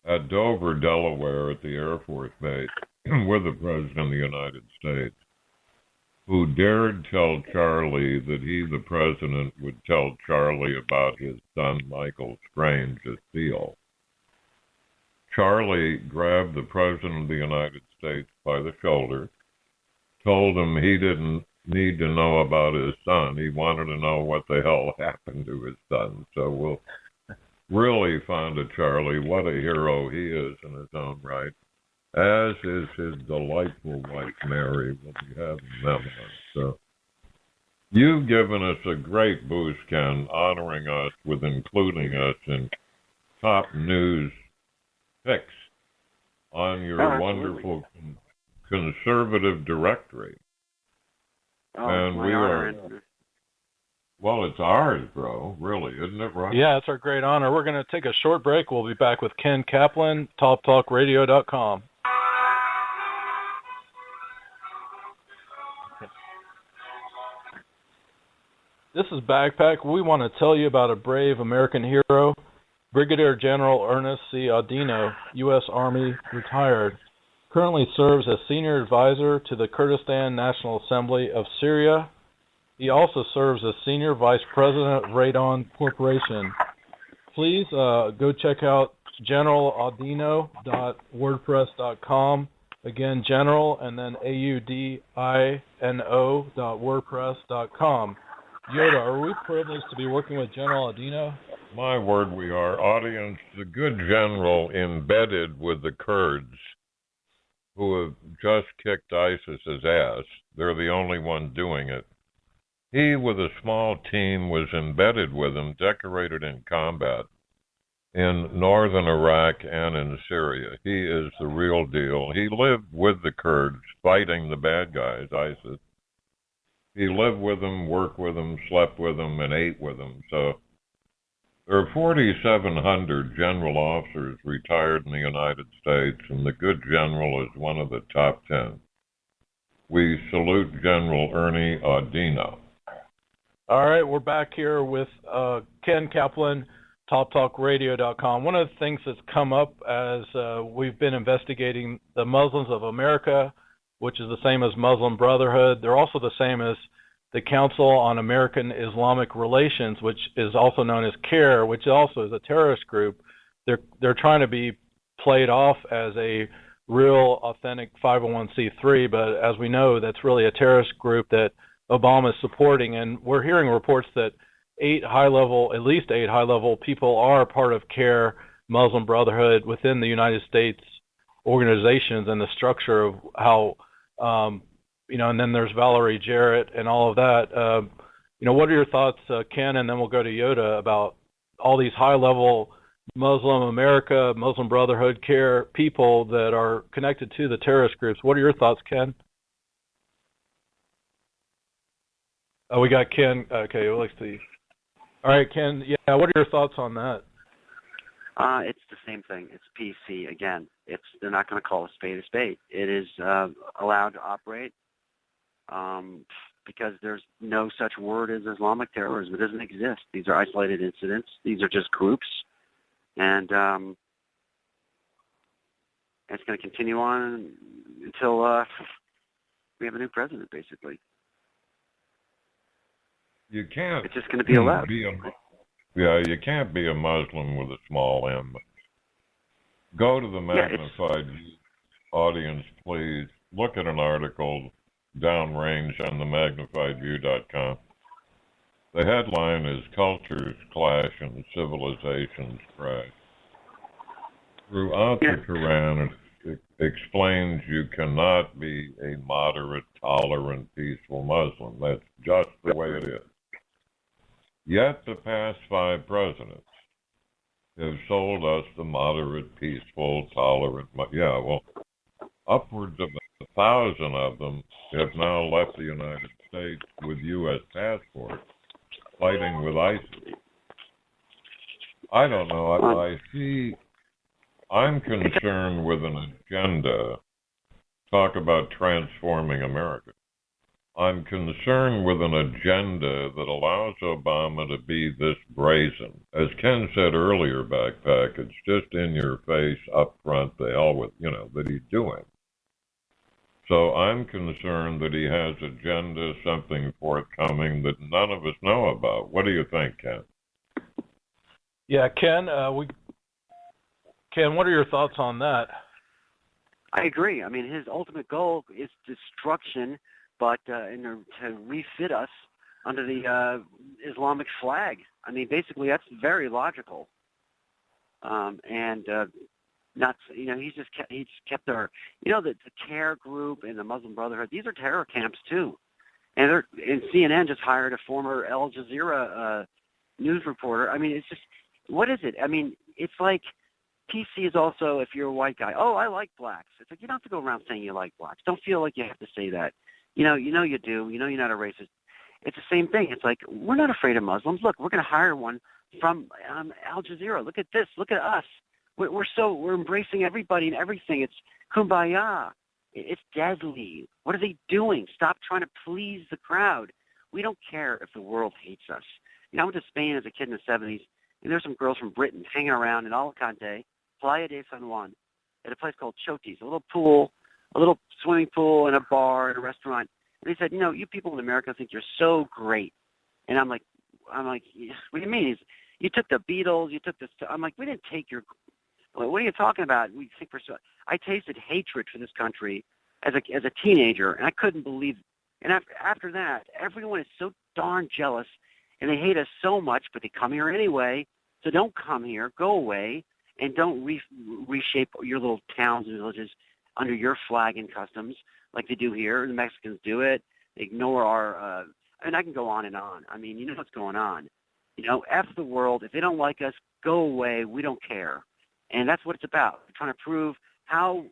at Dover, Delaware at the Air Force Base with the President of the United States, who dared tell Charlie that he, the President, would tell Charlie about his son, Michael Strange, a SEAL. Charlie grabbed the President of the United States by the shoulder, told him he didn't need to know about his son. He wanted to know what the hell happened to his son. So we'll really fond of Charlie. What a hero he is in his own right, as is his delightful wife, Mary. We'll be having them on. So you've given us a great boost, Ken, honoring us with including us in top news picks on your wonderful conservative directory. And we are... Well, it's ours, bro. Really, isn't it, right? Yeah, it's our great honor. We're going to take a short break. We'll be back with Ken Kaplan, TopTalkRadio.com. This is Backpack. We want to tell you about a brave American hero, Brigadier General Ernest C. Audino, U.S. Army, retired. Currently serves as Senior Advisor to the Kurdistan National Assembly of Syria. He also serves as Senior Vice President of Radon Corporation. Please go check out generalaudino.wordpress.com. Again, general and then AUDINO.wordpress.com. Yoda, are we privileged to be working with General Audino? My word, we are. Audience, the good general embedded with the Kurds who have just kicked ISIS's ass. They're the only one doing it. He, with a small team, was embedded with them, decorated in combat in northern Iraq and in Syria. He is the real deal. He lived with the Kurds, fighting the bad guys, ISIS. He lived with them, worked with them, slept with them, and ate with them. So there are 4,700 general officers retired in the United States, and the good general is one of the top 10. We salute General Ernie Audino. All right, we're back here with Ken Kaplan, TopTalkRadio.com. One of the things that's come up as we've been investigating the Muslims of America, which is the same as Muslim Brotherhood. They're also the same as the Council on American Islamic Relations, which is also known as CARE, which also is a terrorist group. They're trying to be played off as a real, authentic 501c3. But as we know, that's really a terrorist group that Obama is supporting. And we're hearing reports that at least eight high-level people are part of CARE, Muslim Brotherhood, within the United States organizations and the structure of how, and then there's Valerie Jarrett and all of that. What are your thoughts, Ken, and then we'll go to Yoda, about all these high-level Muslim America, Muslim Brotherhood, CARE people that are connected to the terrorist groups? What are your thoughts, Ken? Oh, we got Ken. Okay, let's see. All right, Ken, what are your thoughts on that? It's the same thing. It's PC. Again, they're not going to call a spade a spade. It is allowed to operate because there's no such word as Islamic terrorism. It doesn't exist. These are isolated incidents. These are just groups. And it's going to continue on until we have a new president, basically. You can't. It's just going to be allowed. You can't be a Muslim with a small m. Go to the magnified view audience, please. Look at an article downrange on the magnifiedview.com. The headline is Cultures Clash and Civilizations Crash. Throughout the Quran, it explains you cannot be a moderate, tolerant, peaceful Muslim. That's just the way it is. Yet the past 5 presidents have sold us the moderate, peaceful, tolerant. Upwards of 1,000 of them have now left the United States with U.S. passports, fighting with ISIS. I don't know. I'm concerned with an agenda. Talk about transforming America. I'm concerned with an agenda that allows Obama to be this brazen. As Ken said earlier, Backpack, it's just in your face, up front, the hell with, that he's doing. So I'm concerned that he has agenda, something forthcoming that none of us know about. What do you think, Ken? Yeah, Ken, Ken, what are your thoughts on that? I agree. I mean, his ultimate goal is destruction, but to refit us under the Islamic flag. I mean, basically, that's very logical. He's kept our, the CARE group and the Muslim Brotherhood. These are terror camps too, and CNN just hired a former Al Jazeera news reporter. I mean, it's just, what is it? I mean, it's like PC is also, if you're a white guy, oh, I like blacks. It's like, you don't have to go around saying you like blacks. Don't feel like you have to say that. You know you do. You know you're not a racist. It's the same thing. It's like, we're not afraid of Muslims. Look, we're going to hire one from Al Jazeera. Look at this. Look at us. We're embracing everybody and everything. It's kumbaya. It's deadly. What are they doing? Stop trying to please the crowd. We don't care if the world hates us. I went to Spain as a kid in the 70s, and there's some girls from Britain hanging around in Alicante, Playa de San Juan, at a place called Chotis, a little pool, a little swimming pool and a bar and a restaurant. And they said, you people in America think you're so great. And I'm like, what do you mean? You took the Beatles, you took this. I'm like, we didn't take your. What are you talking about? We think we're so. I tasted hatred for this country as a teenager, and I couldn't believe it. And after that, everyone is so darn jealous, and they hate us so much, but they come here anyway. So don't come here. Go away, and don't reshape your little towns and villages under your flag and customs like they do here. The Mexicans do it. They ignore our. And I can go on and on. I mean, you know what's going on. F the world. If they don't like us, go away. We don't care. And that's what it's about. They're trying to prove how,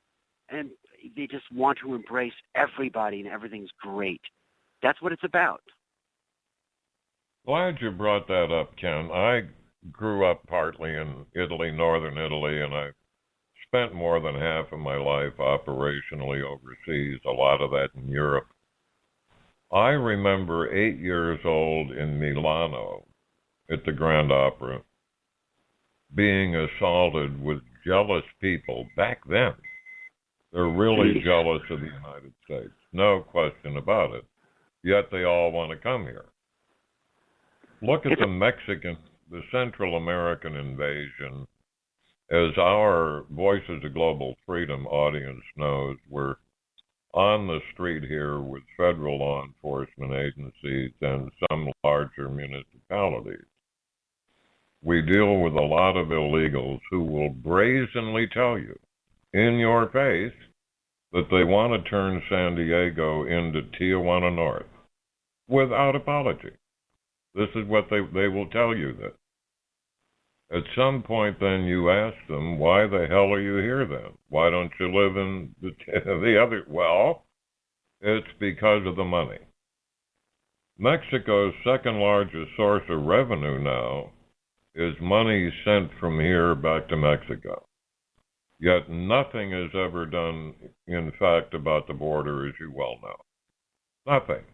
and they just want to embrace everybody and everything's great. That's what it's about. Glad you brought that up, Ken. I grew up partly in Italy, northern Italy, and I spent more than half of my life operationally overseas, a lot of that in Europe. I remember 8 years old in Milano at the Grand Opera, being assaulted with jealous people back then. They're really jealous of the United States, no question about it. Yet they all want to come here. Look at the Central American invasion As our Voices of Global Freedom audience knows, we're on the street here with federal law enforcement agencies and some larger municipalities. We deal with a lot of illegals who will brazenly tell you in your face that they want to turn San Diego into Tijuana North without apology. This is what they will tell you that. At some point then you ask them, why the hell are you here then? Why don't you live in the other? Well, it's because of the money. Mexico's second largest source of revenue now is money sent from here back to Mexico. Yet nothing is ever done, in fact, about the border, as you well know. Nothing.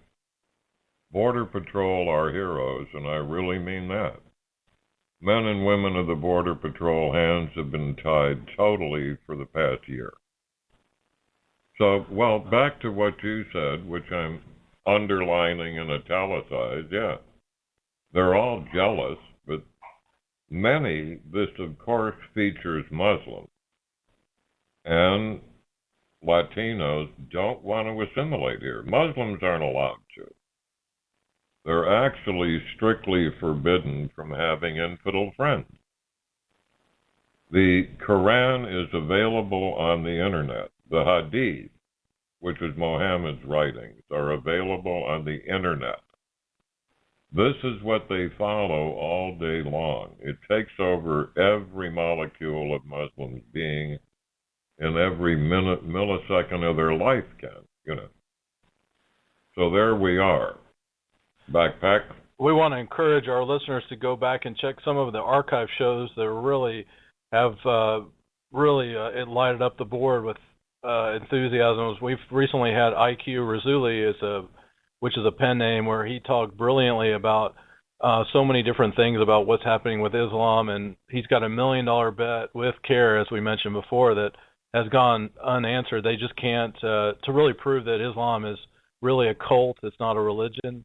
Border Patrol are heroes, and I really mean that. Men and women of the Border Patrol hands have been tied totally for the past year. So, well, back to what you said, which I'm underlining and italicized, yeah. They're all jealous, but many, this of course features Muslims, and Latinos don't want to assimilate here. Muslims aren't allowed to. They're actually strictly forbidden from having infidel friends. The Quran is available on the internet. The Hadith, which is Muhammad's writings, are available on the internet. This is what they follow all day long. It takes over every molecule of Muslims' being in every millisecond of their life, Ken. So there we are. Backpack. We want to encourage our listeners to go back and check some of the archive shows that really have it lighted up the board with enthusiasm. We've recently had IQ Razuli, which is a pen name, where he talked brilliantly about so many different things about what's happening with Islam, and he's got $1 million bet with CARE, as we mentioned before, that has gone unanswered. They just can't to really prove that Islam is really a cult. It's not a religion.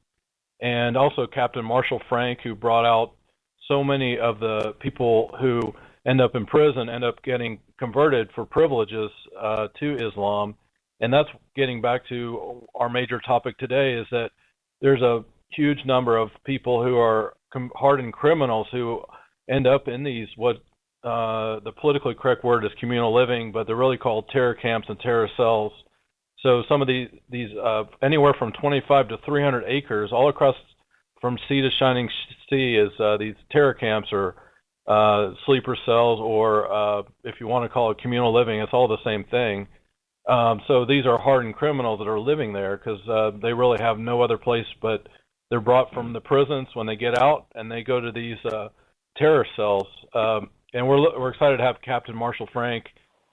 And also Captain Marshall Frank, who brought out so many of the people who end up in prison end up getting converted for privileges to Islam. And that's getting back to our major topic today, is that there's a huge number of people who are hardened criminals who end up in these, what the politically correct word is communal living, but they're really called terror camps and terror cells. So some of these anywhere from 25 to 300 acres, all across from sea to shining sea, is these terror camps or sleeper cells, or if you want to call it communal living, it's all the same thing. So these are hardened criminals that are living there because they really have no other place, but they're brought from the prisons when they get out, and they go to these terror cells. And we're excited to have Captain Marshall Frank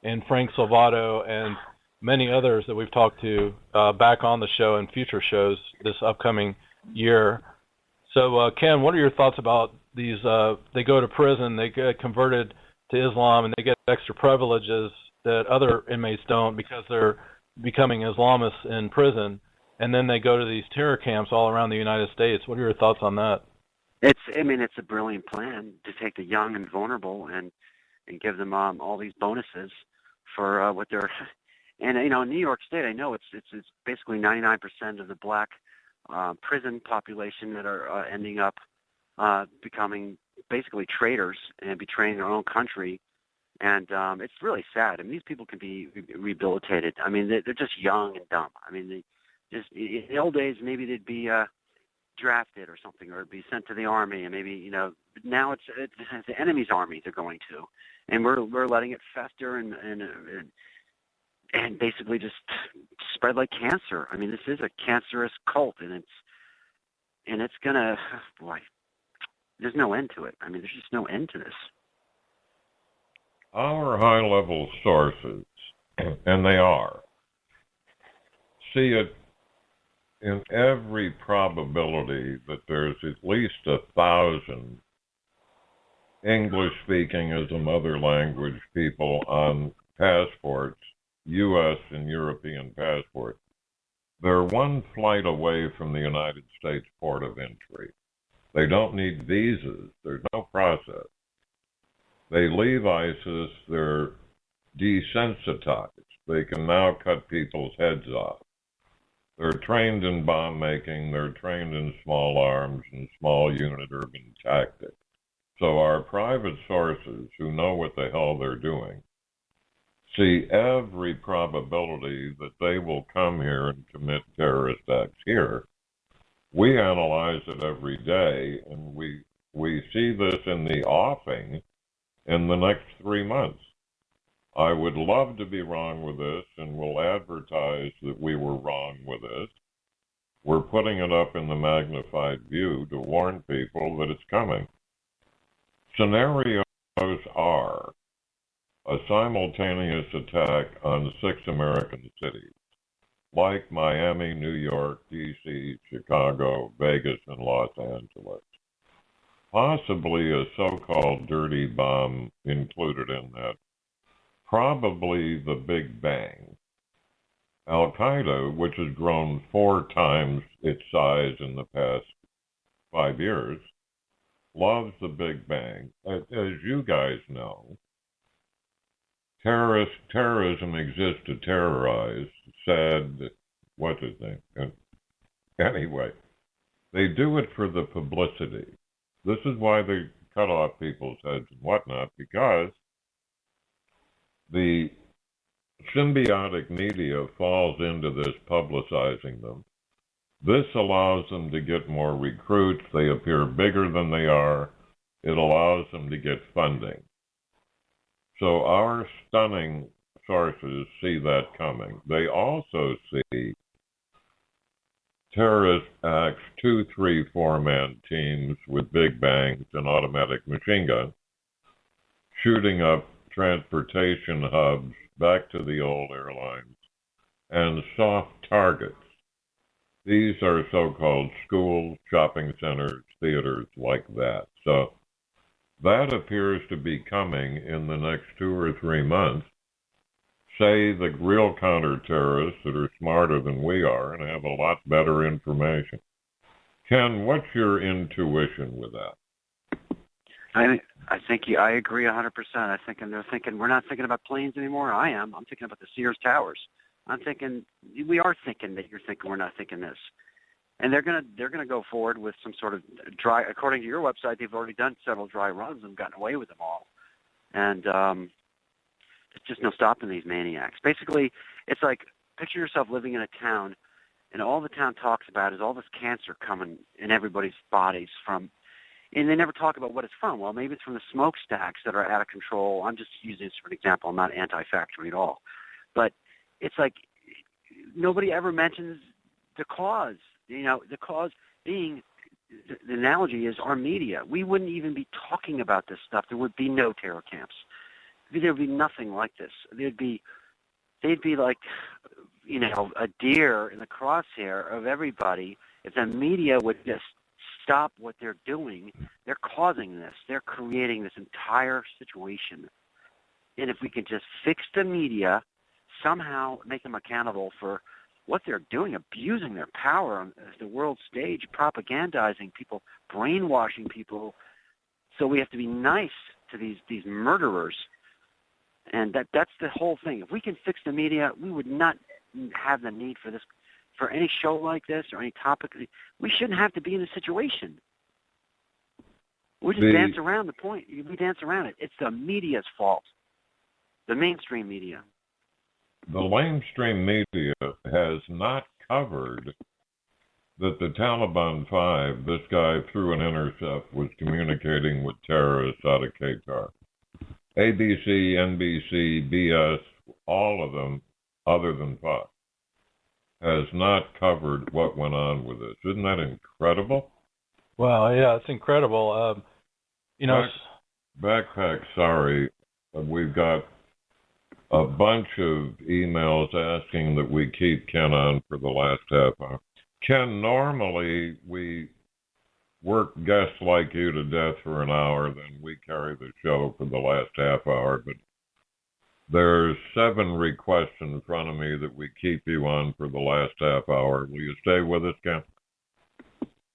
and Frank Salvato and many others that we've talked to back on the show and future shows this upcoming year. So, Ken, what are your thoughts about these? They go to prison, they get converted to Islam, and they get extra privileges that other inmates don't because they're becoming Islamists in prison, and then they go to these terror camps all around the United States. What are your thoughts on that? It's a brilliant plan to take the young and vulnerable and give them all these bonuses for what they're. And in New York State, I know it's basically 99% of the black prison population that are ending up becoming basically traitors and betraying their own country. And it's really sad. I mean, these people can be rehabilitated. I mean, they're just young and dumb. I mean, in the old days, maybe they'd be drafted or something, or be sent to the army, and maybe now it's the enemy's army they're going to, and we're letting it fester and basically just spread like cancer. I mean, this is a cancerous cult, and it's gonna, boy, there's no end to it. I mean, there's just no end to this. Our high-level sources, and they are, see it in every probability that there's at least 1,000 English-speaking as a mother language people on passports, U.S. and European passports. They're one flight away from the United States port of entry. They don't need visas. There's no process. They leave ISIS, they're desensitized. They can now cut people's heads off. They're trained in bomb making, they're trained in small arms and small unit urban tactics. So our private sources, who know what the hell they're doing, see every probability that they will come here and commit terrorist acts here. We analyze it every day, and we see this in the offing in the next 3 months. I would love to be wrong with this, and we'll advertise that we were wrong with this. We're putting it up in the magnified view to warn people that it's coming. Scenarios are a simultaneous attack on 6 American cities, like Miami, New York, D.C., Chicago, Vegas, and Los Angeles. Possibly a so-called dirty bomb included in that. Probably the Big Bang. Al-Qaeda, which has grown 4 times its size in the past 5 years, loves the Big Bang. As you guys know, terrorism exists to terrorize, said, what's his name? Anyway, they do it for the publicity. This is why they cut off people's heads and whatnot, because the symbiotic media falls into this publicizing them. This allows them to get more recruits. They appear bigger than they are. It allows them to get funding. So our stunning sources see that coming. They also see terrorist acts, 2, 3, 4-man teams with big bangs and automatic machine guns, shooting up transportation hubs back to the old airlines, and soft targets. These are so-called schools, shopping centers, theaters, like that. So that appears to be coming in the next 2 or 3 months. Say the real counter-terrorists that are smarter than we are and have a lot better information. Ken, what's your intuition with that? I think I agree 100%. I think they're thinking we're not thinking about planes anymore. I am. I'm thinking about the Sears Towers. I'm thinking we are thinking that you're thinking we're not thinking this, and they're gonna go forward with some sort of dry. According to your website, they've already done several dry runs and gotten away with them all, and there's just no stopping these maniacs. Basically, it's like picture yourself living in a town, and all the town talks about is all this cancer coming in everybody's bodies from. And they never talk about what it's from. Well, maybe it's from the smokestacks that are out of control. I'm just using this for an example. I'm not anti-factory at all. But it's like nobody ever mentions the cause. You know, the cause being, the analogy is our media. We wouldn't even be talking about this stuff. There would be no terror camps. There would be nothing like this. They'd be like, you know, a deer in the crosshair of everybody if the media would just stop what they're doing. They're causing this. They're creating this entire situation. And if we could just fix the media, somehow make them accountable for what they're doing, abusing their power on the world stage, propagandizing people, brainwashing people. So we have to be nice to these murderers. And that's the whole thing. If we can fix the media, we would not have the need for this. For any show like this or any topic, we shouldn't have to be in a situation. We just dance around the point. We dance around it. It's the media's fault, the mainstream media. The mainstream media has not covered that the Taliban 5, this guy through an intercept, was communicating with terrorists out of Qatar. ABC, NBC, BS, all of them, other than Fox, has not covered what went on with this. Isn't that incredible? Well, yeah, it's incredible. Backpack, sorry, we've got a bunch of emails asking that we keep Ken on for the last half hour. Ken, normally we work guests like you to death for an hour, then we carry the show for the last half hour, but there's 7 requests in front of me that we keep you on for the last half hour. Will you stay with us, Ken?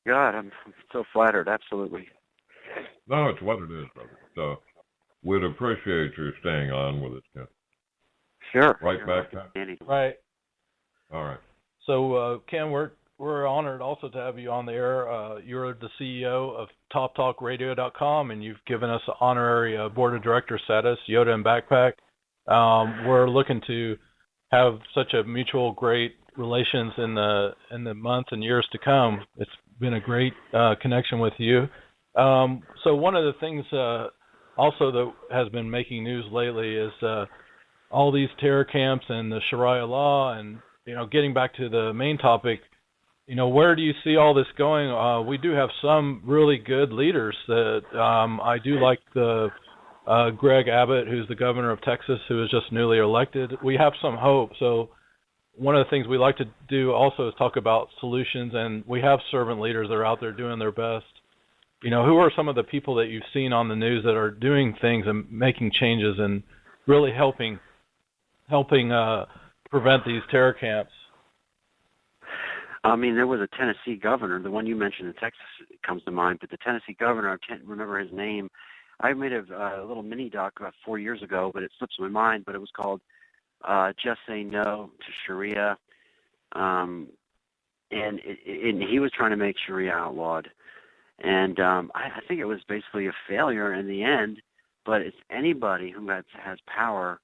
God, I'm so flattered. Absolutely. No, it's what it is, brother. So We'd appreciate your staying on with us, Ken. Sure. Right sure. back. Right. All right. So, Ken, we're honored also to have you on the air. You're the CEO of TopTalkRadio.com, and you've given us an honorary board of director status, Yoda and Backpack. We're looking to have such a mutual great relations in the months and years to come. It's been a great connection with you. So one of the things also that has been making news lately is all these terror camps and the Sharia law, and getting back to the main topic, where do you see all this going? We do have some really good leaders that I do like the Greg Abbott, who's the governor of Texas, who is just newly elected. We have some hope. So one of the things we like to do also is talk about solutions, and we have servant leaders that are out there doing their best. Who are some of the people that you've seen on the news that are doing things and making changes and really helping prevent these terror camps? I mean, there was a Tennessee governor, the one you mentioned in Texas comes to mind, but the Tennessee governor, I can't remember his name. I made a little mini doc about 4 years ago, but it slips my mind, but it was called Just Say No to Sharia. And he was trying to make Sharia outlawed. And I think it was basically a failure in the end, but it's anybody who has power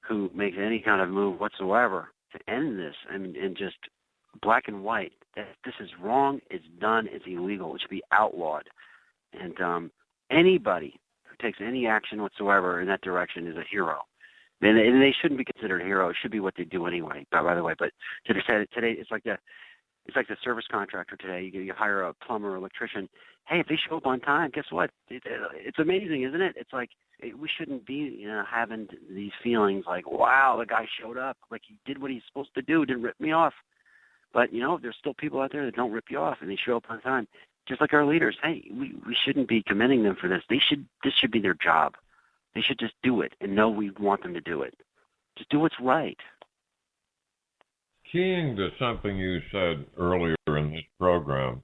who makes any kind of move whatsoever to end this, and just black and white, that this is wrong, it's done, it's illegal, it should be outlawed. And anybody who takes any action whatsoever in that direction is a hero. And they shouldn't be considered a hero. It should be what they do anyway, by the way. But today, it's like the service contractor today. You hire a plumber or electrician. Hey, if they show up on time, guess what? It's amazing, isn't it? It's like we shouldn't be having these feelings like, wow, the guy showed up, like he did what he's supposed to do, didn't rip me off. But, there's still people out there that don't rip you off, and they show up on time. Just like our leaders. Hey, we shouldn't be commending them for this. This should be their job. They should just do it and know we want them to do it. Just do what's right. Keying to something you said earlier in this program,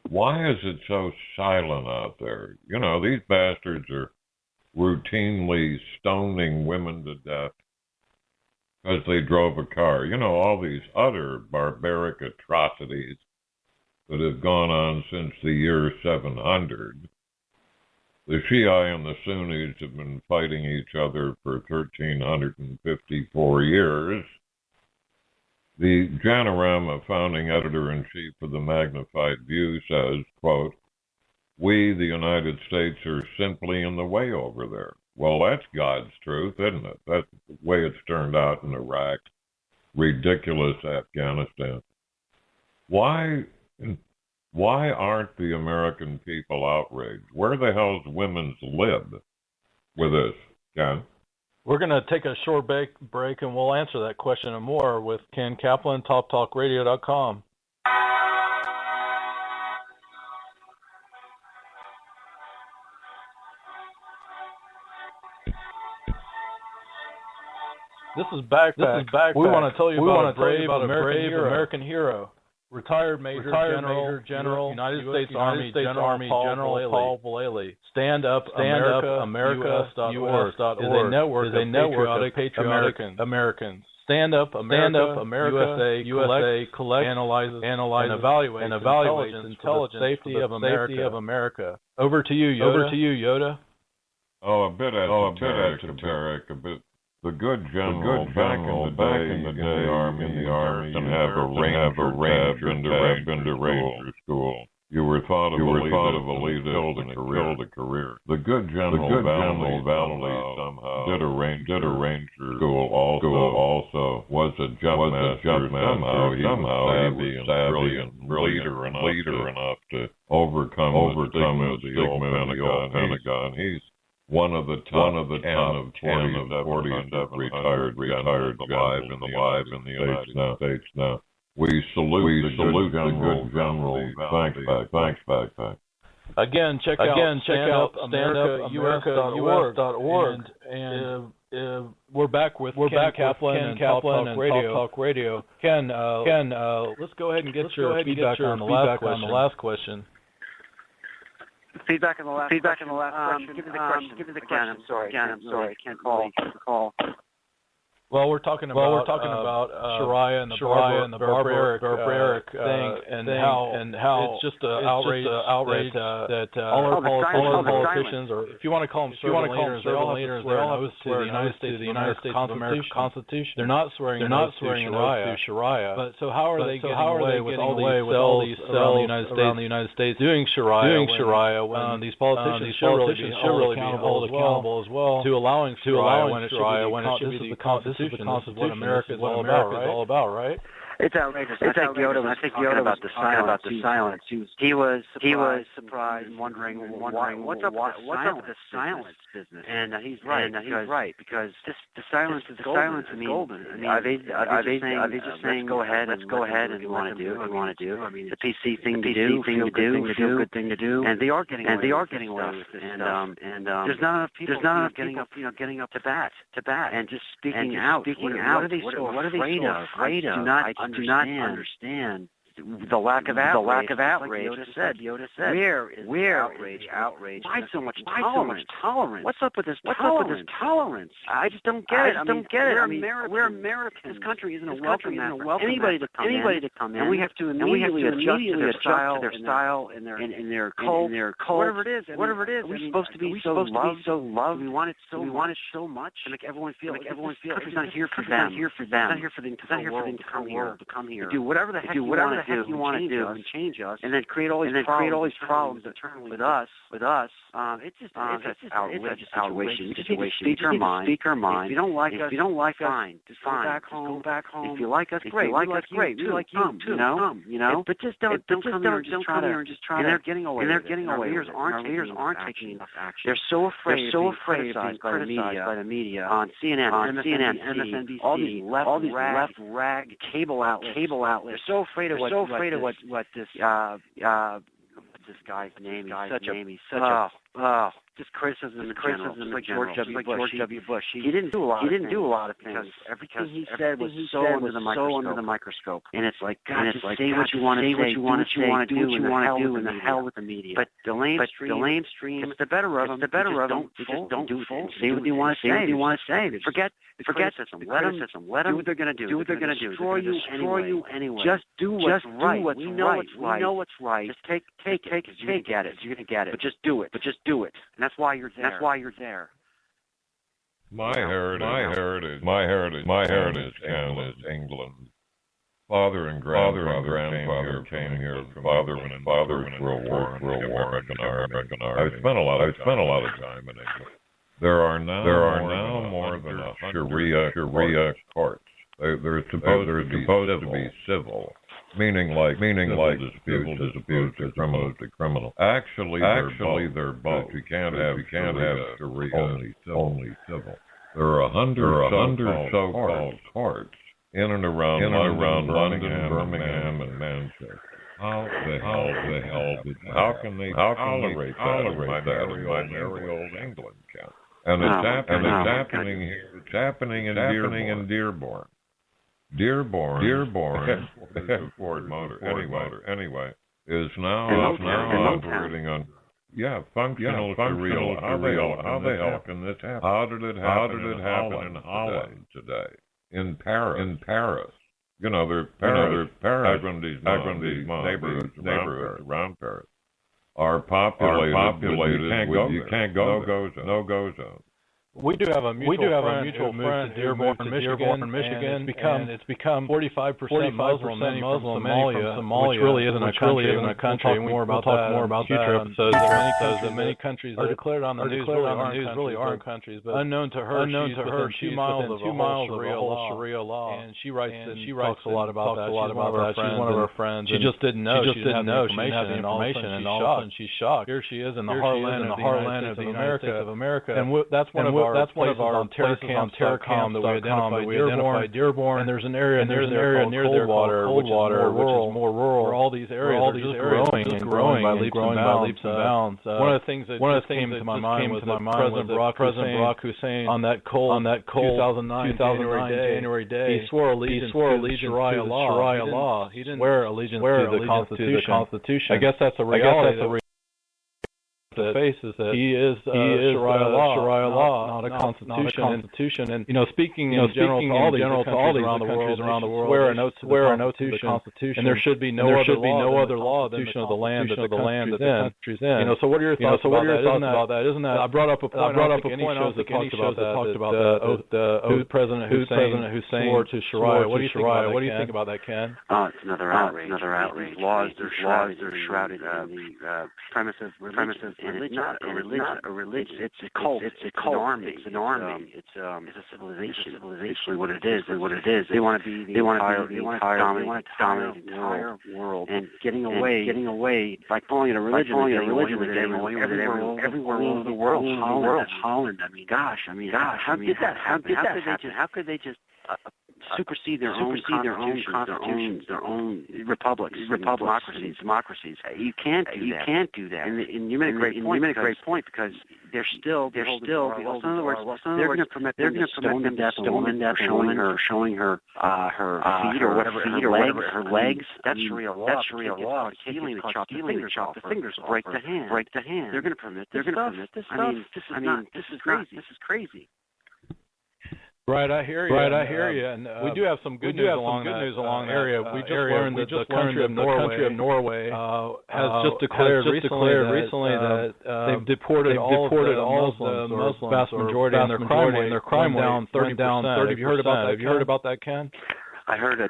why is it so silent out there? These bastards are routinely stoning women to death because they drove a car. All these other barbaric atrocities that have gone on since the year 700. The Shia and the Sunnis have been fighting each other for 1,354 years. The Janorama founding editor-in-chief of the Magnified View says, quote, "We, the United States, are simply in the way over there." Well, that's God's truth, isn't it? That's the way it's turned out in Iraq. Ridiculous Afghanistan. Why aren't the American people outraged? Where the hell's women's lib with this, Ken? We're going to take a short break, and we'll answer that question and more with Ken Kaplan, TopTalkRadio.com. This is Backpack. We want to tell you about a brave American hero. Retired Major General, United States Army General Paul Vallely. Stand Up America US.org is a network of patriotic Americans. Stand Up America USA collects, analyzes, and evaluates intelligence safety of America. Over to you, Yoda. A bit esoteric, a bit. The good general back in the day, in the army, and have a ranger been to ranger school. You were thought of a leader and killed a career. The good general Valley somehow did a ranger school also was a jump master. Somehow he was savvy and leader enough to overcome the stigma of the old Pentagon. He's one of the top 10 of 47 retired alive in the United States now. We salute the good general. Thanks, Backpack. Again, check out AmericaUS.org, and we're back with Ken Kaplan and Talk Radio. Ken, let's go ahead and get your feedback on the last question. Feedback in the last question. Give me the question. Again, I'm sorry. I can't call. Well, we're talking about Shariah and the barbaric thing, and how it's just an outrage that all our politicians, or if you want to call them servant leaders, they all have to swear to the United States of America Constitution. They're not swearing an oath to Shariah. But so how are they getting away with all these cells around the United States doing Shariah when these politicians should really be held accountable as well to allowing Shariah when it should be the Constitution. This is what America is all about, right? It's outrageous. I think Yoda was talking about the silence. He was surprised and wondering what's up with the silence business. And he's right because the silence is golden. I mean, are they just saying go ahead and you want to do? I mean, the PC thing to do, feel good thing to do, and they are getting away with this. And there's not enough people getting up to bat and just speaking out. What are they so afraid of? I do not understand the lack of outrage. Like Yoda said. Where is outrage? Why so much tolerance? What's up with this tolerance? I just don't get it. We're Americans. This country isn't a welcome anybody to come in. And we have to immediately adjust to their style and their cult, whatever it is. We're supposed to be so loved. We want it so much to make everyone feel like country's not here for them. It's not here for them to come here. Do whatever the heck you want to do and change us, and then create all these problems internally with us. It's just outrageous situation. We just need to speak our mind. If you don't like us, fine. Just go back home. If you like us, great. We like you too. You know. But just don't come here and just try. And they're getting away. Our leaders aren't taking enough action. They're so afraid of being criticized by the media on CNN, MSNBC, all these left rag cable outlets. They're so afraid of what this guy's name. He's such a just criticism like George W. Bush. He didn't do a lot of things. Everything he said was so under the microscope. And it's like, God, just say what you want to say, do what you want to do, and the hell with the media. But the lamestream gets the better of them. Just don't do it. Say what you want to say. Forget criticism. Let them do what they're going to do. Destroy you anyway. Just do what's right. We know what's right. Just take it. You're going to get it. But just do it. And that's why you're there. My heritage is England. Father and grandfather came here from Father's World War, American Army. I've spent a lot of time in England. There are now more than 100 Sharia courts. They're supposed to be civil. Meaning like civil disputes are criminal. Actually, they're both. You can't have Sharia only civil. There are 100 so-called courts in and around London, Birmingham, and Manchester. How can they tolerate that in my merry old England count? And it's happening here. It's happening in Dearborn. Ford Motor. Anyway, is now operating on functional Sharia. How the hell can this happen? How did it happen in Holland today? In Paris. You know, they're Paris. These neighborhoods around Paris are populated. You can't go. No go zone. We do have a mutual friend to Dearborn, Michigan, and it's become 45% Muslim from Somalia, which really isn't a country. We'll talk more about future episodes. There are many countries that are declared on the news really aren't countries, but unknown to her, she's 2 miles of the whole Sharia law, and she talks a lot about that. She's one of our friends. She just didn't know. She didn't have the information, and all of a sudden she's shocked. Here she is in the heartland of America, and that's one of our on Terracom that we identified Dearborn, and there's an area near there called Coldwater, which is more rural, where all these areas are growing by leaps and bounds. One of the things that came to my mind was President Barack Hussein on that cold 2009 January day, he swore allegiance to Sharia law. He didn't swear allegiance to the Constitution. I guess that's a reality. he is Sharia law, not a constitution. And speaking in general to all these countries around the world, swear an oath to the Constitution, and there should be no other law than the land that the country's in. So what are your thoughts about that? Isn't that I brought up a point that talked about the President Hussein swore to Sharia. What do you think about that, Ken? It's another outrage. These laws are shrouded in the premise of religion, and it's not a religion. It's a cult. It's an army. It's a civilization. Basically, what it is. They want to be the entire world, and getting away by calling it a religion. Everywhere all over the world. Holland. I mean, gosh. How could they just supersede their own constitutions, their own republics, democracies. You can't do that. And you made a great point because they're still. In other words, they're going to permit them to stone to death a woman for showing her feet or whatever, her legs. That's Sharia law. Stealing the chop the fingers, break the hand. They're going to permit this stuff. This is crazy. Right, I hear you. And we do have some good news along that area. We just learned that the country of Norway has just declared recently that they've deported all the Muslims, vast majority, and their crime went down 30%. Have you heard about that, Ken? I heard a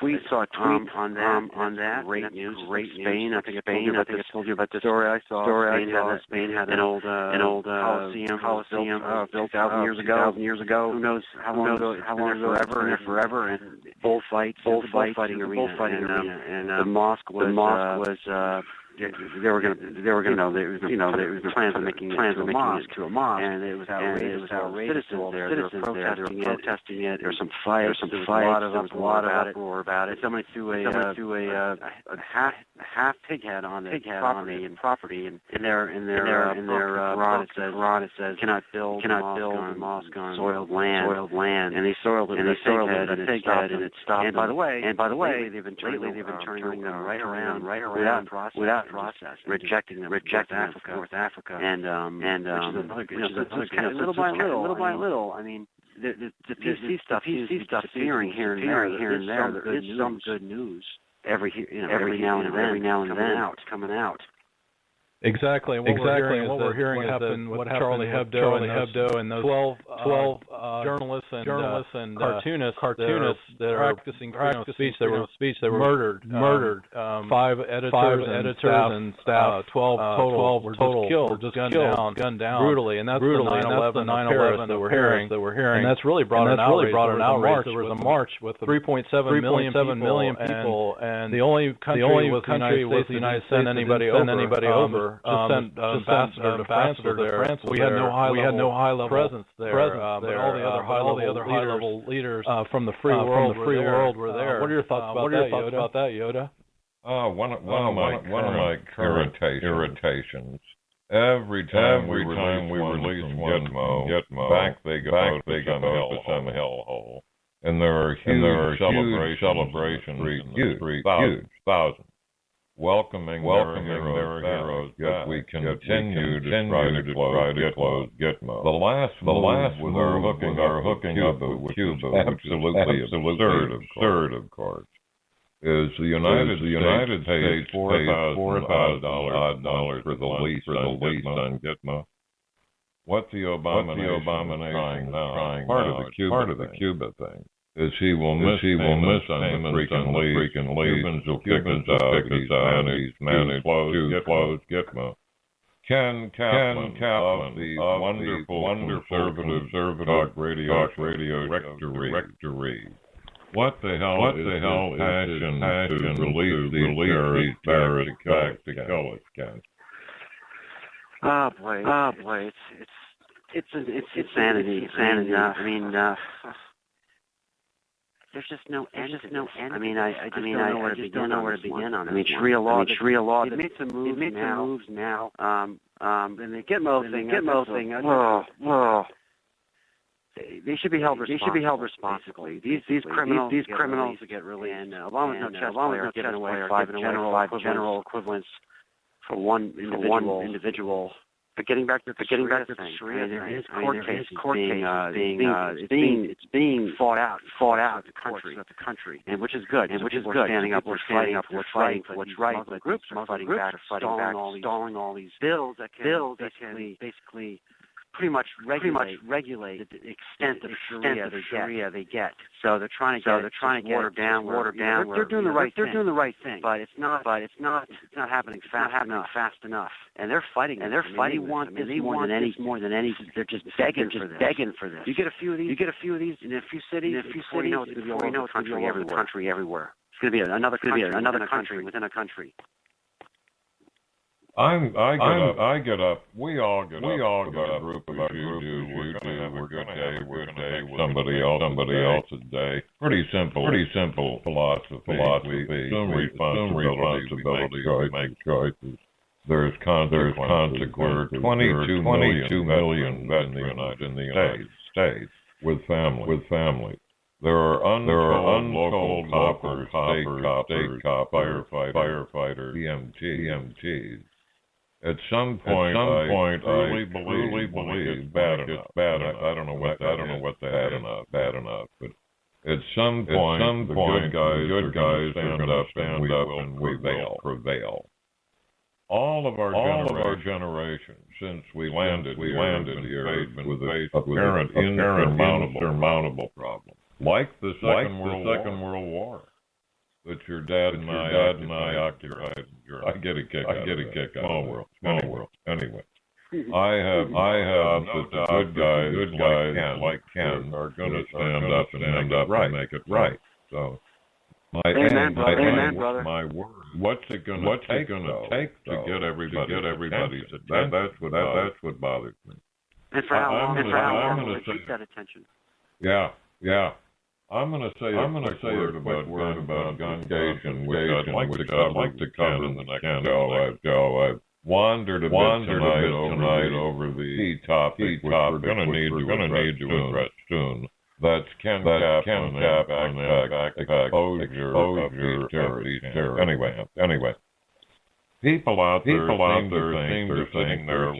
tweet on that. Great news. Spain. I think I told you about the story I saw. Spain had an old Coliseum built 1,000 years ago. Who knows how long ago? Forever. And bullfighting arena. And the mosque was. They were going to plans of making it to a mosque, and it was outrageous. Citizens there were protesting it. There was some fights, a lot of uproar about it. Somebody threw a half pig head on the property, and in their Quran it says cannot build a mosque on soiled land, and they soiled the pig head, and it stopped. And by the way, lately they've been turning them right around without process, rejecting them, North Africa, and which is another good, little by little. I mean, the PC stuff is disappearing here and there. There is some good news every now and then coming out. Exactly. And what we're hearing is what happened Charlie Hebdo and those 12 journalists and cartoonists that are practicing speech. They were murdered. 5 editors and staff. 12 were just gunned down brutally. And that's the 9/11 that we're hearing. And that's really brought an outrage. There was a march with 3.7 million people, and the only country was the United States. Send anybody over. Sent ambassador to France. We had no high level presence there. But all the other high level leaders from the free world were there. What are your thoughts about that, Yoda? One of my current irritations. Every time we release Gitmo, back they go to some hellhole, and there are huge celebrations in the street, thousands. Welcoming their heroes, but we continue to try to close Gitmo. The last with our hooking up with Cuba, absolutely absurd, of course, is the United States paid $4,000 for the lease on Gitmo. What the Obama nation trying part of the Cuba thing is he will miss on the freaking leave. Cubans will kick us out. He's managed to close Gitmo. Ken Kaplan, the wonderful conservative talk radio rectory. What the hell passion to release these terrorists back to kill us, Ken? Oh boy, it's insanity. I mean, there's just no end. I mean, I just don't know where to begin on it. I mean, Sharia law. They made some moves now. And the Gitmo thing. They should be held responsibly. These criminals get released. And Obama's no chess player giving away 5 general equivalents for one individual. But getting back to the Sharia thing, his court case is being fought out throughout the country, and which is good. We're standing up, we're fighting for what's right. Muslim groups are fighting back, stalling all these bills that can basically pretty much regulate the extent of Sharia they get. So they're trying to get watered down. They're doing the right thing. But it's not happening fast enough. And they're fighting. They want this more than any. They're just begging for this. You get a few of these in a few cities. Before you know it's going to be all over the country everywhere. It's going to be another country within a country. I get up. We all get up. A group of you do. We're gonna have a good day. We're gonna have somebody else's day. Pretty simple philosophy. Some responsibility. We make choices. There's consequences. There are 22 million veterans in the United States with family. There are untold local coppers, state coppers, firefighters, EMTs. At some point, I truly believe it's bad enough. I don't know what bad enough. But at some point, the good guys are going to stand up and we will prevail. All of our generation, since we landed here, has been faced with apparent insurmountable problems, like the Second World War. That your dad and I occupied. I get a kick out of small world. Anyway, I have no doubt the good guys like Ken are going to stand up and make it right. So, Amen, brother. My word. What's it going to take to get everybody's attention? That's what bothers me. And for how long will it keep that attention? Yeah. I'm going to say a quick word about gun engagement, which I'd like to cover in the next show. I've wandered a bit tonight over the key topic, which we're going to need to address soon. That's Ken Cap and backpack exposure of these terrorists. Anyway. People out there seem to think they're sitting there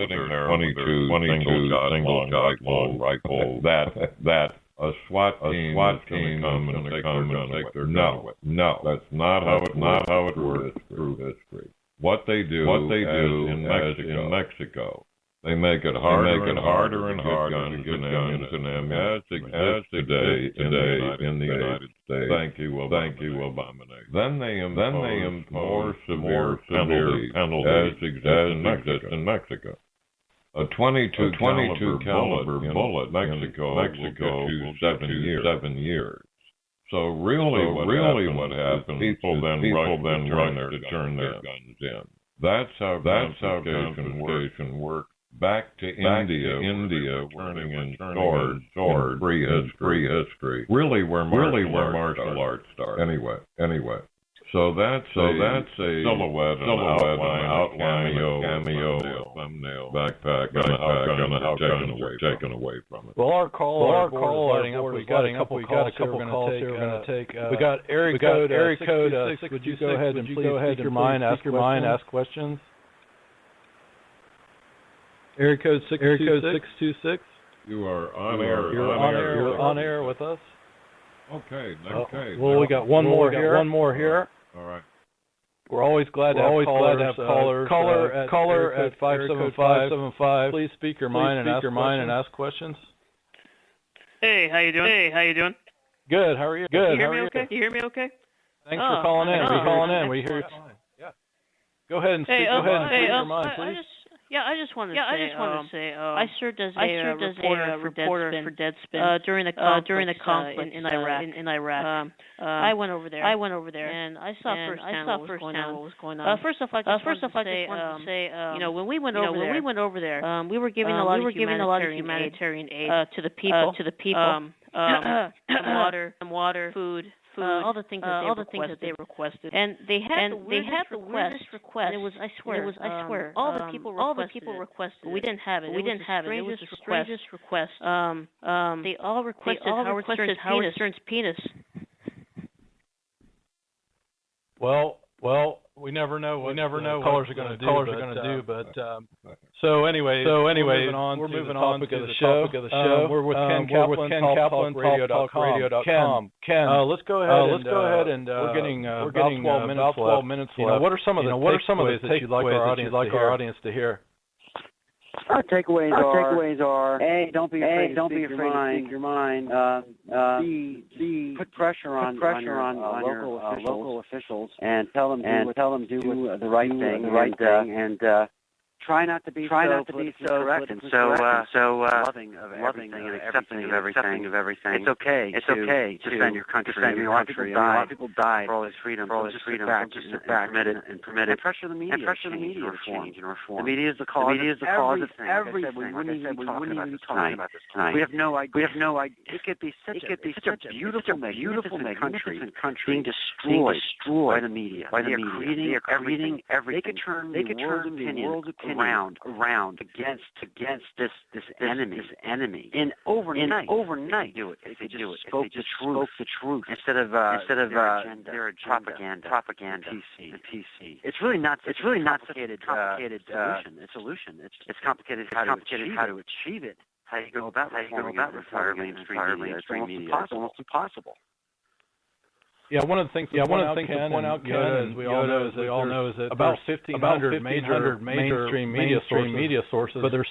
22 single-shot long rifles that a SWAT team is going to come and take their gun away. No, that's not how it works through history. What they do in Mexico, they make it harder and harder to get guns and ammunition as today in the United States. Thank you, Obama. Then they impose more severe penalties as exists in Mexico. A 22 caliber bullet, Mexico will get you 7 years. So really what happens? People then run to turn their guns in. That's how confiscation works. Back to India, turning in swords, free history. Really where martial arts starts. Anyway. So that's a silhouette, an outline, cameo, thumbnail, backpack, taken away from it. Well, our call lighting up. We got a couple calls here we're going to take. We got area code 626. Would you go ahead and please speak your mind, ask questions? Area code 626. You are on air. You're on air with us. Okay. Well, we got one more here. All right. We're always glad to have callers. Caller at 575. Please speak your mind and ask questions. Hey, how you doing? Good. How are you? Can you hear me okay? Thanks for calling in. We hear you. Yeah. Go ahead and speak your mind, please. I just wanted to say, I served as a reporter for Deadspin during the conflict in Iraq. I went over there, and I saw firsthand what was going on. First off, I just wanted to say, when we went over there, we were giving a lot of humanitarian aid to the people, some water, food. All the things that they requested, and they had the weirdest request. It was, I swear, all the people requested. We didn't have it. It was the strangest request. They all requested Howard Stern's penis. Well, we never know what colors are going to do. But so anyway, we're moving on to the topic of the show. We're with Ken Kaplan, talkradio.com. Ken, let's go ahead and we're getting about 12 minutes left. What are some of the takeaways that you'd like our audience to hear? Our takeaways are A, don't be afraid to speak your mind. B, put pressure on local officials and tell them do the right thing and try not to be so correct and so loving of everything and accepting of everything. It's okay to defend your country. A lot of people died for all this freedom. Just sit back and permit it. And pressure the media to change and reform. The media is the cause of everything. We wouldn't even be talking about this tonight. We have no idea. It could be such a beautiful, magnificent country being destroyed by the media. They are creating everything. They could turn the world's opinion around against this enemy. In overnight. If they just spoke the truth instead of their agenda, propaganda, and PC. It's really not complicated solution. It's complicated how to achieve it. How you go about reforming entire mainstream media. It's almost impossible. Yeah, one of the things to point out, Ken, as we all know, is that about 1,500 major mainstream media sources, but they're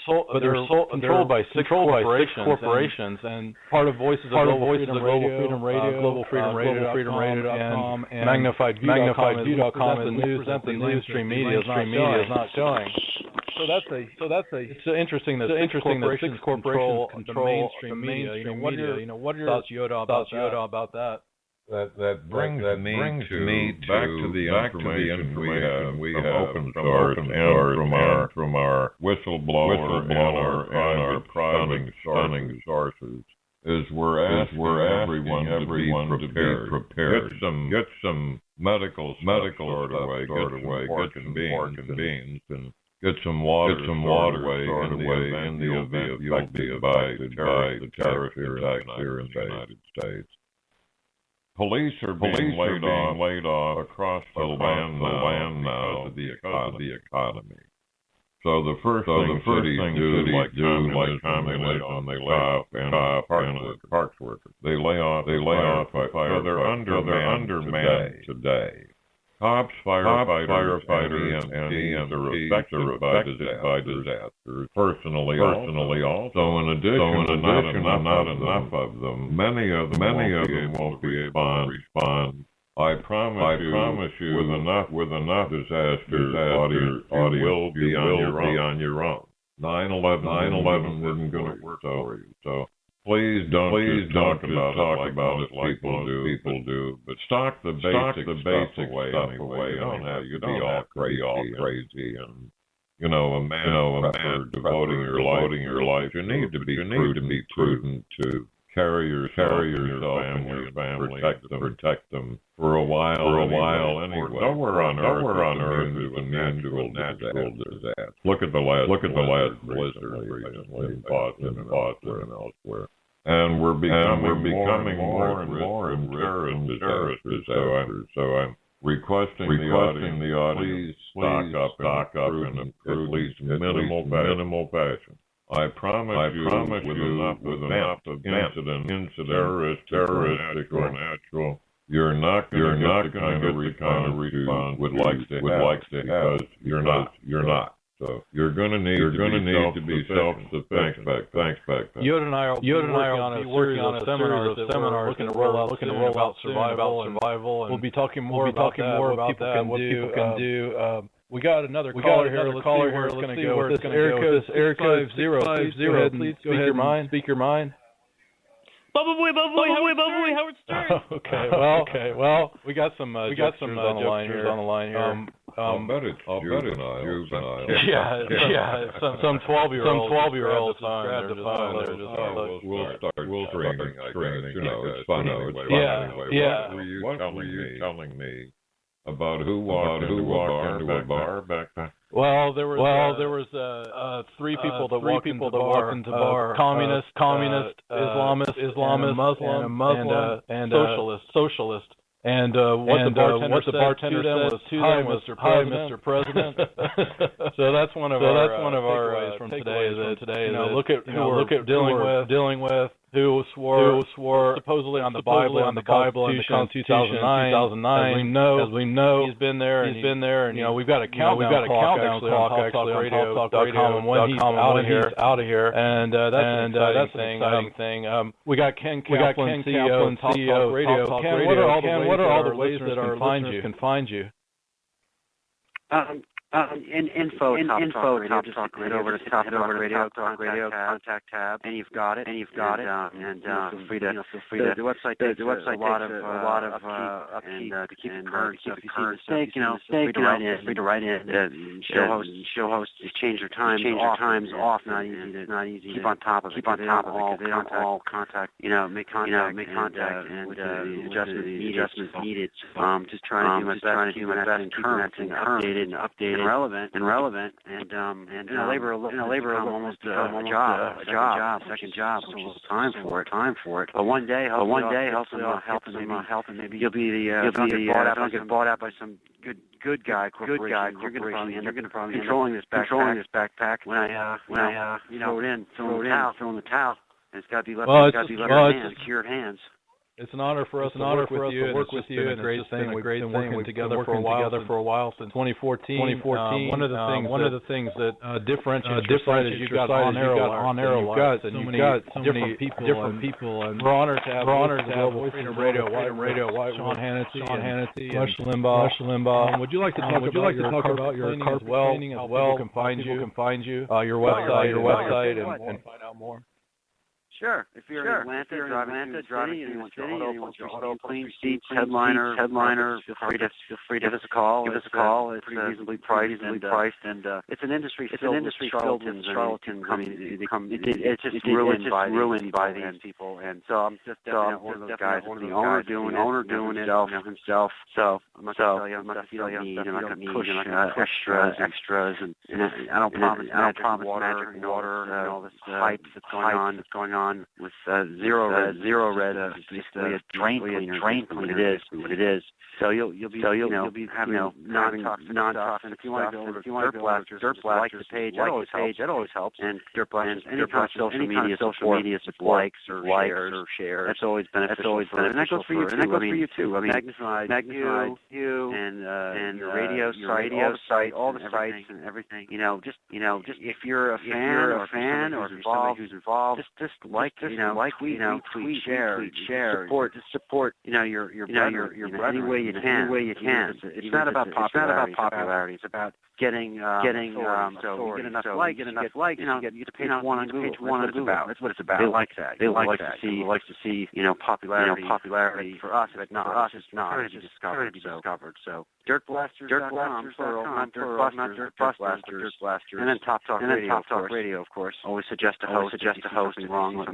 controlled by six corporations, and part of Voices of Global Freedom Radio, GlobalFreedomRadio.com, and MagnifiedView.com is the news that the mainstream media is not showing. It's interesting that six corporations control the mainstream media. What are your thoughts, Yoda, about that? That brings me back to the information we have open source and from our whistleblower and our private stunning sources. We're asking everyone to be prepared. Get some medical stored away. Get some beans and get some water stored away in the event you'll be affected by the terrorist attacks here in the United States. Police are being laid off across the land now because of the economy. So the first thing cities do, like communism, they lay off parks workers. They lay off so they're undermanned today. Cops, firefighters, and EMTs are affected by disasters personally also. So in addition to not enough of them, many of them won't be able to respond. I promise you, with enough disasters, audience will be on your own. 9/11 isn't going to work for you. So please don't talk about it like people do, but stock the basic stuff away. I mean, how you be all crazy and a man for devoting your life. You need to be prudent to carry yourself and your family, protect them for a while anyway. Nowhere on earth is immune to a natural disaster. Look at the last blizzard recently in Boston and elsewhere. And we're becoming more and more in terrorist disasters. So I'm requesting the audience, please stock up in at least minimal fashion. I promise you, with enough of incidents, terroristic or natural, you're not going to get the kind of response would like to have because you're not. So you're going to need to be self-sufficient. Thanks, back. Yoda and I are working on a series of seminars looking to roll out survival, and we'll be talking more about what people can do. We got another caller here. Let's see where it's going to go. This area code 650. Please speak your mind. Bubba boy, Howard Stern. Okay. Well, we got some jokesters on the line here. I'll bet it's juvenile. Yeah. Some 12-year-olds grabbed the phone. We'll start screaming. It's fun anyway. Yeah. What were you telling me about who walked into a bar back then? Well, there was three people that walked into the bar. Communist, Islamist, and a Muslim, and socialist. And what the bartender said to them was, "Hi, Mr. President." So that's one of our takeaways from today. Look at who we're dealing with. Who swore supposedly on the Bible and the Constitution 2009. As we know, he's been there, and we've got a countdown clock on TalkTalkRadio.com, and when he's out of here, and that's an exciting thing. We got Ken Kaplan, CEO of TalkTalk Radio. Ken, what are all the ways that our listeners can find you? Info, Top Talk Radio, over to Top Talk Radio, contact tab, and you've got it, and feel free to the website takes a lot of upkeep to keep it current, keep it current. Free to write in. Show hosts change their times off. Not easy. Keep on top of all contact. Make contact, and adjustments needed. Just trying to do my best, keeping that thing updated. Relevant, and labor almost a job, second job, which is time for it. But one day, helping maybe you'll get bought out by some good guy corporation. You're going to probably controlling this backpack when I throw it in the towel, and it's got to be left secured hands. It's an honor for us to work with you. It's been a great thing. We've been working together for a while since 2014. One of the things that differentiates you got on air. You've got so many different people. And we're honored to have Global Freedom Radio, Sean Hannity, Rush Limbaugh. Would you like to talk about your carpet cleaning as well? People can find you, your website, and find out more. Sure. If you're in Atlanta, driving through you want your auto clean seats, headliner, feel free to give us a call. It's pretty reasonably priced, and it's an industry filled with charlatans. It's just ruined by these people, and so I'm just one of those guys. The owner doing it himself. So I'm not gonna feel need. I'm not gonna push extras, and I don't promise magic water and all this hype that's going on. With zero red, basically a drain cleaner. What it is. So you'll be having non-toxic. If you want to go over to Dirt Blasters, like the page. That always helps. And Dirt Blasters, any kind of social media support, likes or shares. That's always beneficial. And that goes for you too. I mean, magnify you and your radio site, all the sites and everything. Just if you're a fan or who's involved, just tweet, share, support, your brother any way you can. It's not about popularity. It's about getting so you get enough likes, you get to page one on Google. That's what it's about. They like that. They like to see popularity for us. But not it's discovered. So dirtblasters.com, not Dirt Blasters, and then Top Talk Radio, of course. Always suggest a host. Something wrong, let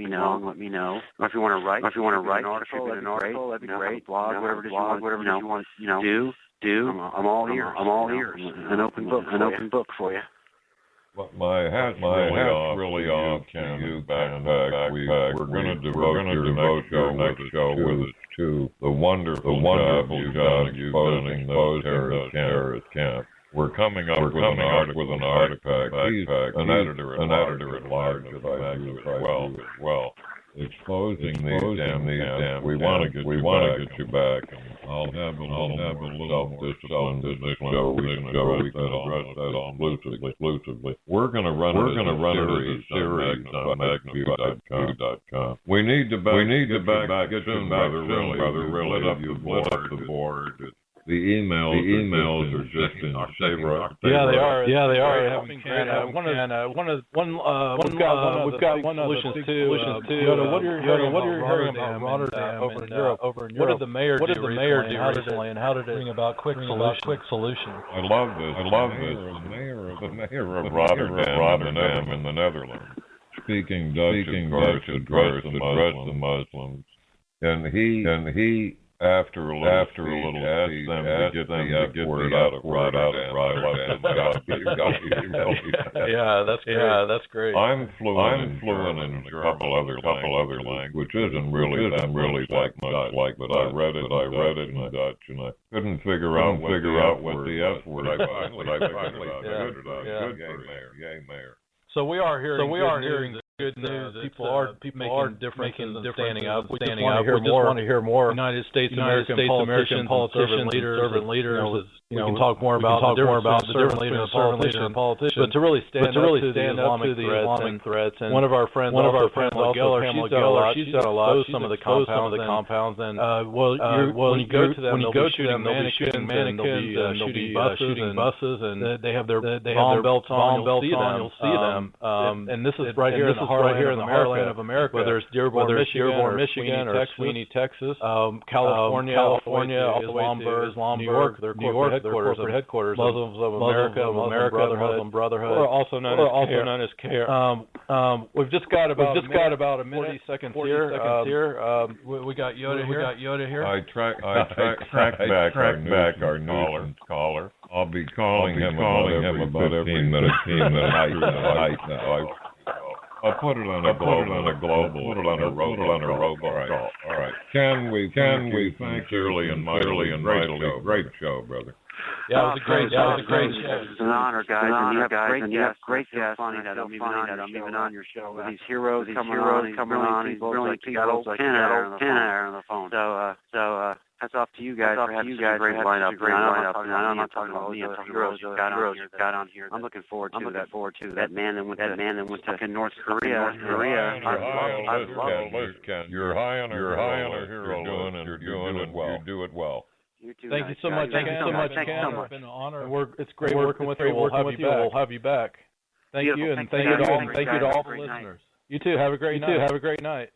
me know. Or if you want to write an article, that'd be great. Blog, whatever it is you want to do. I'm all ears. An open book for you. But my hat's really off to you, back. We're going to devote your next show with us to the wonderful job you've done exposing those terrorist camps. We're coming up with an artifact. He's an editor at large of the magazine as well. Exposing these damn camps. We want to get you back. And I'll have a little self-discipline in this show. We can address that exclusively. We're going to run it as a series on MagView.com. We need to get soon, brother. Really lit up the board. The emails are just in favor. Yeah, they are. We've got one solution too. What are you hearing about Rotterdam over in Europe? What did the mayor do recently, and how did it bring about quick solution? I love this. The mayor of Rotterdam in the Netherlands, speaking Dutch, of course, addressed the Muslims, and he After a little speech, ask them to get the word out of Yeah, that's great. Yeah, that's great. I'm fluent in a couple other languages, which isn't really that much like, but I read it in Dutch, and I couldn't figure out what the F word was. I finally figured it out. Yay, Mayor. So we are hearing good news. People are making differences and standing up. We just want to hear more. United States American politicians, servant leaders. We can talk more about the servant leader and politicians. But to really stand up to the Islamic threats. And one of our friends, Pamela Geller, she's done a lot. She's some of the compounds. And when you go to them, they'll be shooting mannequins, and they'll be shooting buses, and they have their bomb belts on. You'll see them. And this is right here in the heartland of America, whether it's Dearborn, Michigan, or Sweeney, Texas, California, all the way to Islamberg, New York, their corporate headquarters, Muslims of America, Muslim Brotherhood, or also known as CARE. We've just got about a minute, 40 seconds here. We got Yoda here. I track back our nuisance caller. I'll be calling him about every 15 minutes now. I'll put it on a robot call. All right. Can we thank sincerely and mightily and great show, brother. Yeah, it was a great show. It's an honor, guys. And you have great guests. Funny that I'm even on your show. With these heroes coming on, these brilliant people like 10 hour on the phone. So hats off to you guys for having a great lineup. I'm not talking about me. I'm talking about those heroes got on here. I'm looking forward to that man that went to North Korea. I love it. You're high on our hero list. You're doing it well. You too, Thank you so much, Ken. It's been an honor. It's great working with you. We'll have you back. Thank you, and thank you to all the listeners. You too. Have a great night.